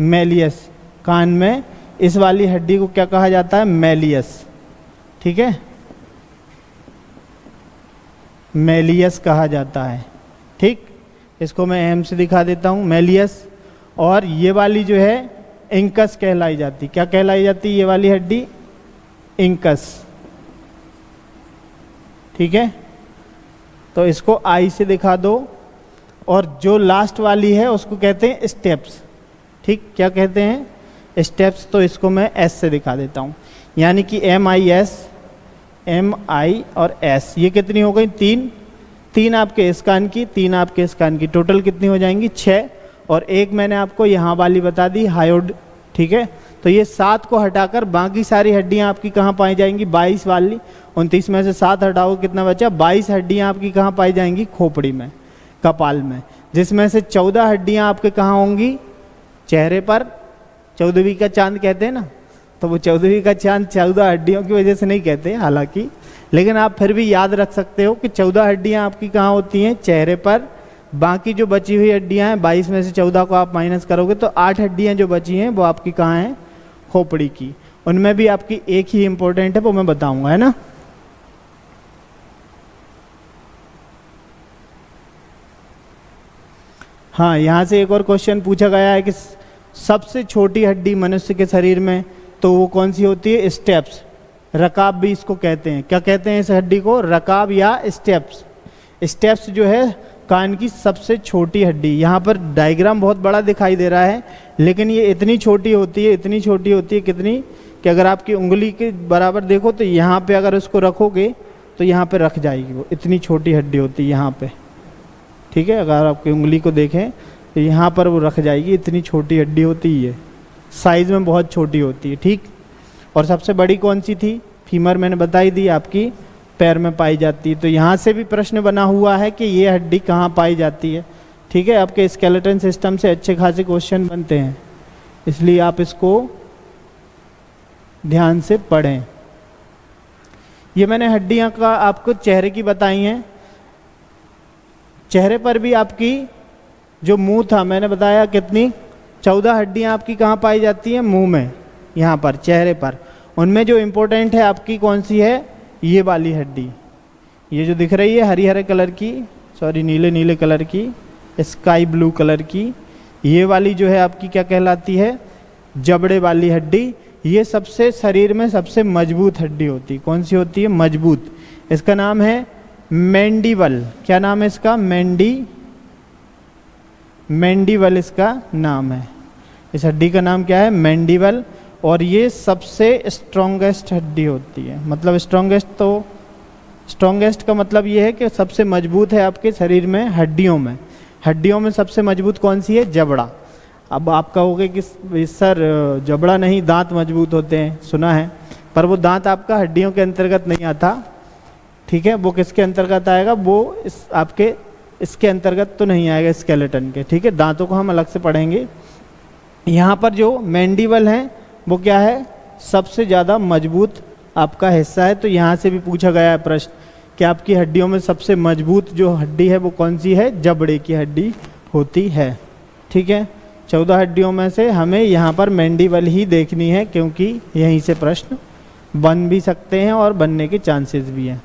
मेलियस। कान में इस वाली हड्डी को क्या कहा जाता है, मेलियस, ठीक है, मेलियस कहा जाता है, ठीक। इसको मैं एम से दिखा देता हूँ, मेलियस। और ये वाली जो है इंकस कहलाई जाती। क्या कहलाई जाती है ये वाली हड्डी, इंकस, ठीक है। तो इसको आई से दिखा दो। और जो लास्ट वाली है उसको कहते हैं स्टेप्स, ठीक। क्या कहते हैं, स्टेप्स। तो इसको मैं एस से दिखा देता हूँ, यानी कि MIS, MI और S। ये कितनी हो गई, तीन आपके इस कान की, 3 आपके इस कान की, टोटल कितनी हो जाएंगी, 6। और एक मैंने आपको यहाँ वाली बता दी, हायोइड, ठीक है। तो ये 7 को हटाकर बाकी सारी हड्डियाँ आपकी कहाँ पाई जाएंगी, 22 वाली। 29 में से 7 हटाओ कितना बचा, 22 हड्डियाँ आपकी कहाँ पाई जाएंगी, खोपड़ी में, कपाल में। जिसमें से 14 हड्डियाँ आपके कहाँ होंगी, चेहरे पर। 14वीं का चांद कहते हैं ना, तो वो 14वीं का चांद 14 हड्डियों की वजह से नहीं कहते हालांकि, लेकिन आप फिर भी याद रख सकते हो कि 14 हड्डियाँ आपकी कहाँ होती हैं, चेहरे पर। बाकी जो बची हुई हड्डियाँ हैं, 22 में से 14 को आप माइनस करोगे तो 8 हड्डियाँ जो बची हैं वो आपकी कहाँ हैं, खोपड़ी की। उनमें भी आपकी एक ही इंपॉर्टेंट है, वो मैं बताऊंगा, है ना। हाँ, यहाँ से एक और क्वेश्चन पूछा गया है कि सबसे छोटी हड्डी मनुष्य के शरीर में, तो वो कौन सी होती है, स्टेप्स। रकाब भी इसको कहते हैं। क्या कहते हैं इस हड्डी को, रकाब या स्टेप्स। स्टेप्स जो है कान की सबसे छोटी हड्डी। यहाँ पर डायग्राम बहुत बड़ा दिखाई दे रहा है, लेकिन ये इतनी छोटी होती है, इतनी छोटी होती है, कितनी कि अगर आपकी उंगली के बराबर देखो तो यहाँ पे अगर उसको रखोगे तो यहाँ पे रख जाएगी वो, इतनी छोटी हड्डी होती है यहाँ पे, ठीक है। अगर आपकी उंगली को देखें तो यहाँ पर वो रख जाएगी, इतनी छोटी हड्डी होती है, साइज़ में बहुत छोटी होती है, ठीक। और सबसे बड़ी कौन सी थी, फीमर, मैंने बताई दी, आपकी पैर में पाई जाती है। तो यहाँ से भी प्रश्न बना हुआ है कि ये हड्डी कहाँ पाई जाती है, ठीक है। आपके स्केलेटन सिस्टम से अच्छे खासे क्वेश्चन बनते हैं, इसलिए आप इसको ध्यान से पढ़ें। ये मैंने हड्डियाँ का आपको चेहरे की बताई हैं। चेहरे पर भी आपकी जो मुंह था, मैंने बताया कितनी, 14 हड्डियाँ आपकी कहाँ पाई जाती हैं, मुंह में, यहाँ पर चेहरे पर। उनमें जो इम्पोर्टेंट है आपकी कौन सी है, ये वाली हड्डी, ये जो दिख रही है हरी हरे कलर की, सॉरी नीले नीले कलर की, स्काई ब्लू कलर की, ये वाली जो है आपकी क्या कहलाती है, जबड़े वाली हड्डी। ये सबसे शरीर में सबसे मजबूत हड्डी होती है। कौन सी होती है, मजबूत। इसका नाम है मैंडिबल। क्या नाम है इसका, मैंडिबल इसका नाम है। इस हड्डी का नाम क्या है, मैंडिबल। और ये सबसे स्ट्रॉन्गेस्ट हड्डी होती है। मतलब स्ट्रॉन्गेस्ट, तो स्ट्रॉन्गेस्ट का मतलब ये है कि सबसे मजबूत है आपके शरीर में, हड्डियों में। हड्डियों में सबसे मजबूत कौन सी है, जबड़ा। अब आप कहोगे कि सर जबड़ा नहीं, दांत मजबूत होते हैं, सुना है, पर वो दांत आपका हड्डियों के अंतर्गत नहीं आता, ठीक है। वो किसके अंतर्गत आएगा, वो आपके इसके अंतर्गत तो नहीं आएगा, स्केलेटन के, ठीक है। दांतों को हम अलग से पढ़ेंगे। यहाँ पर जो मैंडिबल है वो क्या है, सबसे ज़्यादा मजबूत आपका हिस्सा है। तो यहाँ से भी पूछा गया है प्रश्न कि आपकी हड्डियों में सबसे मजबूत जो हड्डी है वो कौन सी है, जबड़े की हड्डी होती है, ठीक है। 14 हड्डियों में से हमें यहाँ पर मैंडिबल ही देखनी है, क्योंकि यहीं से प्रश्न बन भी सकते हैं और बनने के चांसेस भी हैं।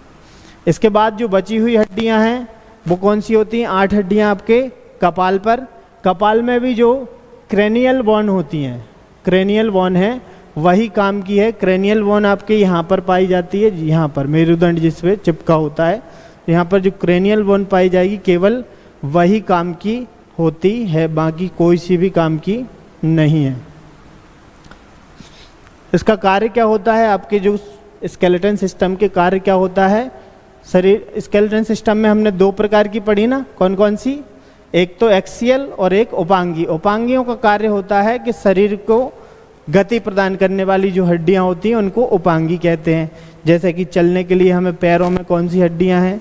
इसके बाद जो बची हुई हड्डियां हैं वो कौन सी होती हैं? 8 हड्डियां आपके कपाल पर। कपाल में भी जो क्रेनियल बोन होती हैं, क्रेनियल बोन है वही काम की है। क्रेनियल बोन आपके यहाँ पर पाई जाती है, यहाँ पर मेरुदंड जिस पे चिपका होता है, यहाँ पर जो क्रेनियल बोन पाई जाएगी केवल वही काम की होती है, बाकी कोई सी भी काम की नहीं है। इसका कार्य क्या होता है? आपके जो स्केलेटन सिस्टम के कार्य क्या होता है? शरीर स्केलेटन सिस्टम में हमने 2 प्रकार की पढ़ी ना, कौन कौन सी? एक तो एक्सियल और एक उपांगी। उपांगियों का कार्य होता है कि शरीर को गति प्रदान करने वाली जो हड्डियां होती हैं उनको उपांगी कहते हैं। जैसे कि चलने के लिए हमें पैरों में कौन सी हड्डियां हैं,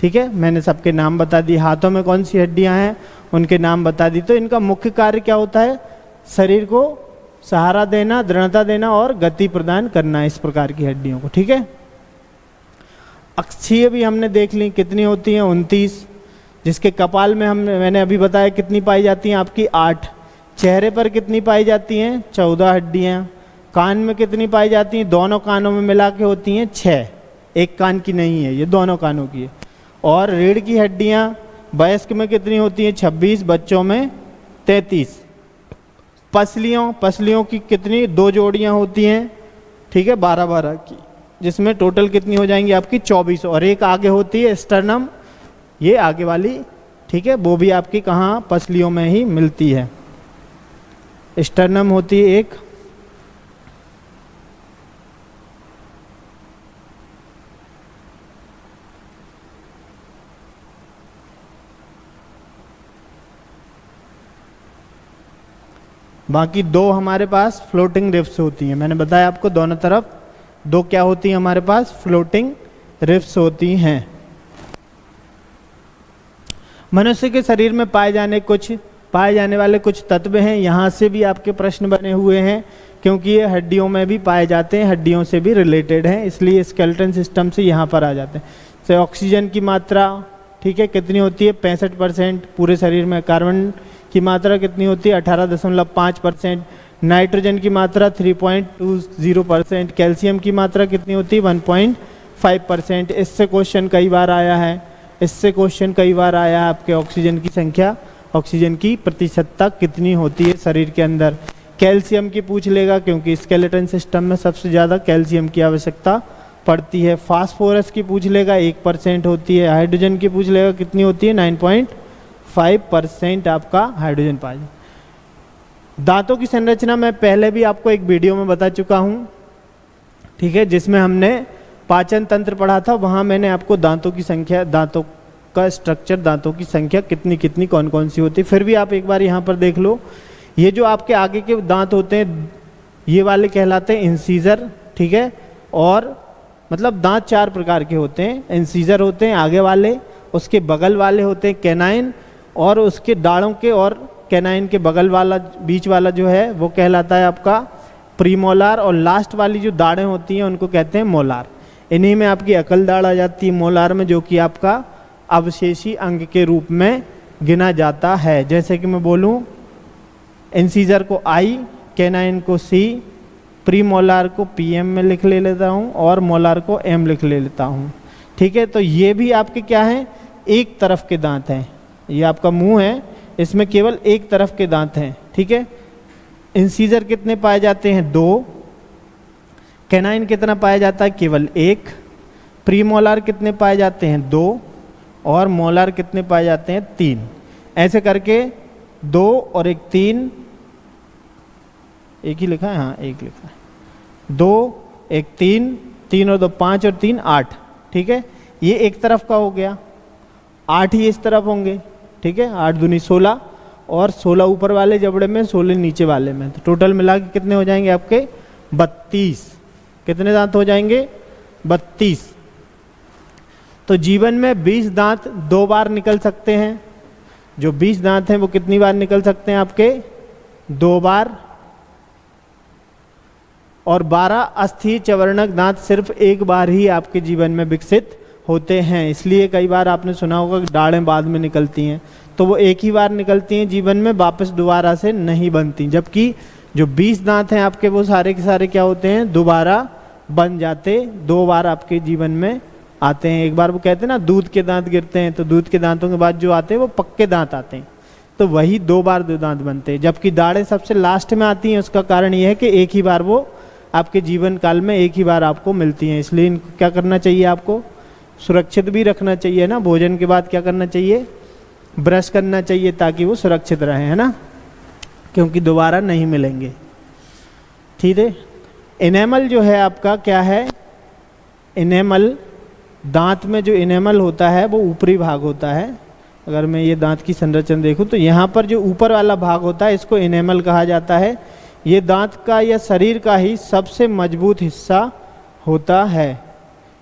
ठीक है, मैंने सबके नाम बता दी। हाथों में कौन सी हड्डियां हैं, उनके नाम बता दी। तो इनका मुख्य कार्य क्या होता है? शरीर को सहारा देना, दृढ़ता देना और गति प्रदान करना, इस प्रकार की हड्डियों को, ठीक है। अक्षीय भी हमने देख ली कितनी होती हैं, 29। जिसके कपाल में मैंने अभी बताया कितनी पाई जाती हैं आपकी, 8। चेहरे पर कितनी पाई जाती हैं? 14 हड्डियां। कान में कितनी पाई जाती हैं? दोनों कानों में मिला के होती हैं 6, एक कान की नहीं है, ये दोनों कानों की है। और रीढ़ की हड्डियां वयस्क में कितनी होती हैं? 26, बच्चों में 33। पसलियों की कितनी? 2 जोड़ियां होती हैं, ठीक है, 12-12 की, जिसमें टोटल कितनी हो जाएंगी आपकी? 24। और एक आगे होती है स्टर्नम, ये आगे वाली, ठीक है, वो भी आपकी कहाँ? पसलियों में ही मिलती है। स्टर्नम होती है एक। बाकी 2 हमारे पास फ्लोटिंग रिब्स होती हैं। मैंने बताया आपको दोनों तरफ 2 क्या होती हैं हमारे पास? फ्लोटिंग रिब्स होती हैं। मनुष्य के शरीर में पाए जाने वाले कुछ तत्व हैं, यहाँ से भी आपके प्रश्न बने हुए हैं, क्योंकि ये हड्डियों में भी पाए जाते हैं, हड्डियों से भी रिलेटेड हैं, इसलिए स्केलेटन सिस्टम से यहाँ पर आ जाते हैं। तो ऑक्सीजन की मात्रा, ठीक है, कितनी होती है? 65% पूरे शरीर में। कार्बन की मात्रा कितनी होती है? 18.5%। नाइट्रोजन की मात्रा 3.20%। कैल्शियम की मात्रा कितनी होती है? 1.5%। इससे क्वेश्चन कई बार आया है आपके ऑक्सीजन की संख्या, ऑक्सीजन की प्रतिशतता कितनी होती है शरीर के अंदर। कैल्शियम की पूछ लेगा, क्योंकि स्केलेटन सिस्टम में सबसे ज़्यादा कैल्शियम की आवश्यकता पड़ती है। फास्फोरस की पूछ लेगा, 1% होती है। हाइड्रोजन की पूछ लेगा, कितनी होती है? 9.5% आपका हाइड्रोजन पाया। दांतों की संरचना मैं पहले भी आपको एक वीडियो में बता चुका हूँ, ठीक है, जिसमें हमने पाचन तंत्र पढ़ा था। वहाँ मैंने आपको दांतों की संख्या, दांतों का स्ट्रक्चर, दांतों की संख्या कितनी कौन कौन सी होती है, फिर भी आप एक बार यहाँ पर देख लो। ये जो आपके आगे के दांत होते हैं, ये वाले कहलाते हैं इंसीजर, ठीक है। और मतलब दांत 4 प्रकार के होते हैं। इंसीजर होते हैं आगे वाले, उसके बगल वाले होते हैं कैनाइन, और उसके दाढ़ों के और कैनाइन के बगल वाला, बीच वाला जो है वो कहलाता है आपका प्रीमोलार, और लास्ट वाली जो दाढ़ें होती हैं उनको कहते हैं मोलार। इन्हीं में आपकी अकल दाढ़ आ जाती है मोलार में, जो कि आपका अवशेषी अंग के रूप में गिना जाता है। जैसे कि मैं बोलूँ, इंसीजर को आई, कैनाइन को सी, प्रीमोलार को PM में लिख लेता हूँ, और मोलार को M लिख लेता हूँ, ठीक है। तो ये भी आपके क्या हैं? एक तरफ के दांत हैं। ये आपका मुंह है, इसमें केवल एक तरफ के दांत हैं, ठीक है। इंसीजर कितने पाए जाते हैं? 2। कैनाइन कितना पाया जाता है? केवल 1। प्रीमोलार कितने पाए जाते हैं? 2। और मोलार कितने पाए जाते हैं? 3। ऐसे करके 2 और 1 3, एक ही लिखा है, हाँ एक लिखा है, 2 1 3, 3 और 2 5 और 3 8, ठीक है। ये एक तरफ का हो गया, 8 ही इस तरफ होंगे, ठीक है। 8 दूनी 16, और 16 ऊपर वाले जबड़े में, 16 नीचे वाले में, तो टोटल मिला के कितने हो जाएंगे आपके? 32। कितने दांत हो जाएंगे? 32। तो जीवन में 20 दांत 2 बार निकल सकते हैं। जो 20 दांत हैं वो कितनी बार निकल सकते हैं आपके? 2 बार। और 12 अस्थि चवर्णक दांत सिर्फ एक बार ही आपके जीवन में विकसित होते हैं। इसलिए कई बार आपने सुना होगा कि दाढ़ें बाद में निकलती हैं, तो वो एक ही बार निकलती हैं जीवन में, वापस दोबारा से नहीं बनती। जबकि जो 20 दांत हैं आपके, वो सारे के सारे क्या होते हैं? दोबारा बन जाते, 2 बार आपके जीवन में आते हैं। एक बार वो कहते हैं ना दूध के दांत गिरते हैं, तो दूध के दांतों के बाद जो आते हैं वो पक्के दांत आते हैं, तो वही 2 बार 2 दांत बनते हैं। जबकि दाढ़ें सबसे लास्ट में आती हैं, उसका कारण ये है कि एक ही बार वो आपके जीवन काल में एक ही बार आपको मिलती हैं। इसलिए इनको क्या करना चाहिए, आपको सुरक्षित भी रखना चाहिए ना। भोजन के बाद क्या करना चाहिए, ब्रश करना चाहिए ताकि वो सुरक्षित रहे, है ना, क्योंकि दोबारा नहीं मिलेंगे। ठीक है। इनेमल जो है आपका क्या है, इनेमल दांत में जो इनेमल होता है वो ऊपरी भाग होता है। अगर मैं ये दांत की संरचना देखूं तो यहाँ पर जो ऊपर वाला भाग होता है इसको इनेमल कहा जाता है। ये दांत का या शरीर का ही सबसे मजबूत हिस्सा होता है।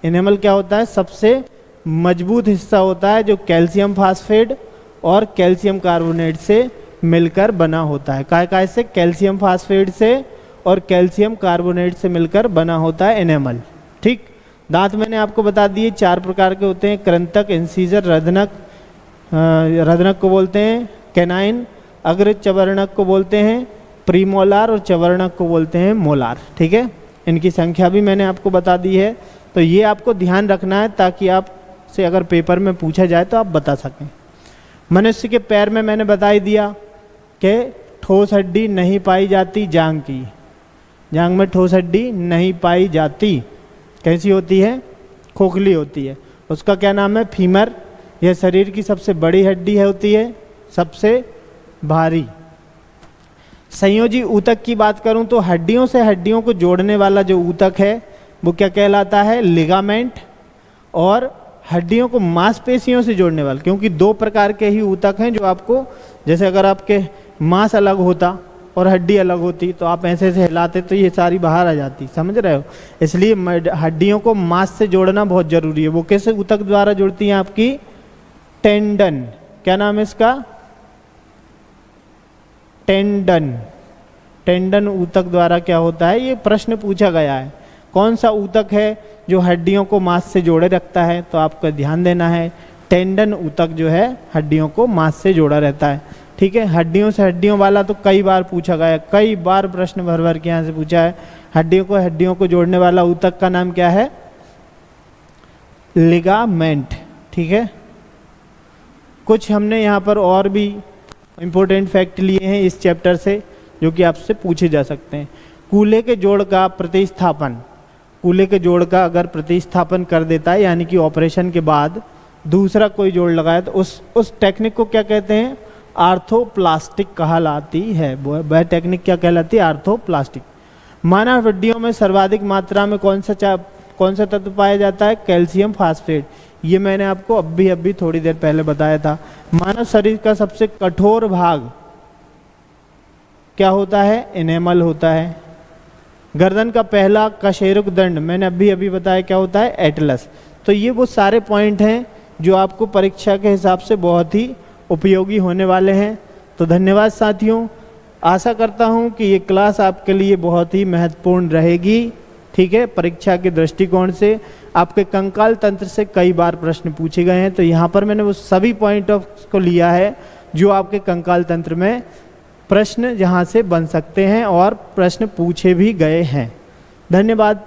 इनेमल क्या होता है, सबसे मजबूत हिस्सा होता है, जो कैल्शियम फास्फेट और कैल्शियम कार्बोनेट से मिलकर बना होता है। काय से, कैल्शियम फास्फेट से और कैल्शियम कार्बोनेट से मिलकर बना होता है इनेमल। ठीक। दांत मैंने आपको बता दिए 4 प्रकार के होते हैं, कृंतक, इंसीजर, रधनक, रधनक को बोलते हैं कैनाइन, अग्रज चवर्णक को बोलते हैं प्रीमोलार और चवर्णक को बोलते हैं मोलार। ठीक है। इनकी संख्या भी मैंने आपको बता दी है, तो ये आपको ध्यान रखना है ताकि आपसे अगर पेपर में पूछा जाए तो आप बता सकें। मनुष्य के पैर में मैंने बता ही दिया कि ठोस हड्डी नहीं पाई जाती जांघ की, जांघ में ठोस हड्डी नहीं पाई जाती। कैसी होती है, खोखली होती है। उसका क्या नाम है, फीमर। यह शरीर की सबसे बड़ी हड्डी है, होती है सबसे भारी। संयोजी ऊतक की बात करूं तो हड्डियों से हड्डियों को जोड़ने वाला जो ऊतक है वो क्या कहलाता है, लिगामेंट। और हड्डियों को मांसपेशियों से जोड़ने वाला, क्योंकि 2 प्रकार के ही ऊतक हैं जो आपको, जैसे अगर आपके मांस अलग होता और हड्डी अलग होती तो आप ऐसे ऐसे हिलाते तो ये सारी बाहर आ जाती, समझ रहे हो। इसलिए हड्डियों को मांस से जोड़ना बहुत जरूरी है। वो कैसे ऊतक द्वारा जुड़ती हैं, आपकी टेंडन। क्या नाम है इसका, टेंडन। टेंडन ऊतक द्वारा क्या होता है, ये प्रश्न पूछा गया है। कौन सा ऊतक है जो हड्डियों को मांस से जोड़े रखता है, तो आपको ध्यान देना है टेंडन ऊतक जो है हड्डियों को मांस से जोड़ा रहता है। ठीक है। हड्डियों से हड्डियों वाला तो कई बार पूछा गया है, कई बार प्रश्न भर भर के यहाँ से पूछा है। हड्डियों को जोड़ने वाला ऊतक का नाम क्या है, लिगामेंट। ठीक है। कुछ हमने यहाँ पर और भी इम्पोर्टेंट फैक्ट लिए हैं इस चैप्टर से जो कि आपसे पूछे जा सकते हैं। कूल्हे के जोड़ का प्रतिस्थापन, कूल्हे के जोड़ का अगर प्रतिस्थापन कर देता है, यानी कि ऑपरेशन के बाद दूसरा कोई जोड़ लगाया, तो उस टेक्निक को क्या कहते हैं, आर्थोप्लास्टिक कहलाती है। वह टेक्निक क्या कहलाती है, आर्थोप्लास्टिक। मानव हड्डियों में सर्वाधिक मात्रा में कौन सा तत्व पाया जाता है, कैल्शियम फास्फेट। ये मैंने आपको अभी थोड़ी देर पहले बताया था। मानव शरीर का सबसे कठोर भाग क्या होता है, इनेमल होता है। गर्दन का पहला कशेरुक दंड मैंने अभी बताया क्या होता है, एटलस। तो ये वो सारे पॉइंट हैं जो आपको परीक्षा के हिसाब से बहुत ही उपयोगी होने वाले हैं। तो धन्यवाद साथियों, आशा करता हूँ कि ये क्लास आपके लिए बहुत ही महत्वपूर्ण रहेगी। ठीक है। परीक्षा के दृष्टिकोण से आपके कंकाल तंत्र से कई बार प्रश्न पूछे गए हैं, तो यहाँ पर मैंने वो सभी पॉइंट ऑफ को लिया है जो आपके कंकाल तंत्र में प्रश्न जहाँ से बन सकते हैं और प्रश्न पूछे भी गए हैं। धन्यवाद।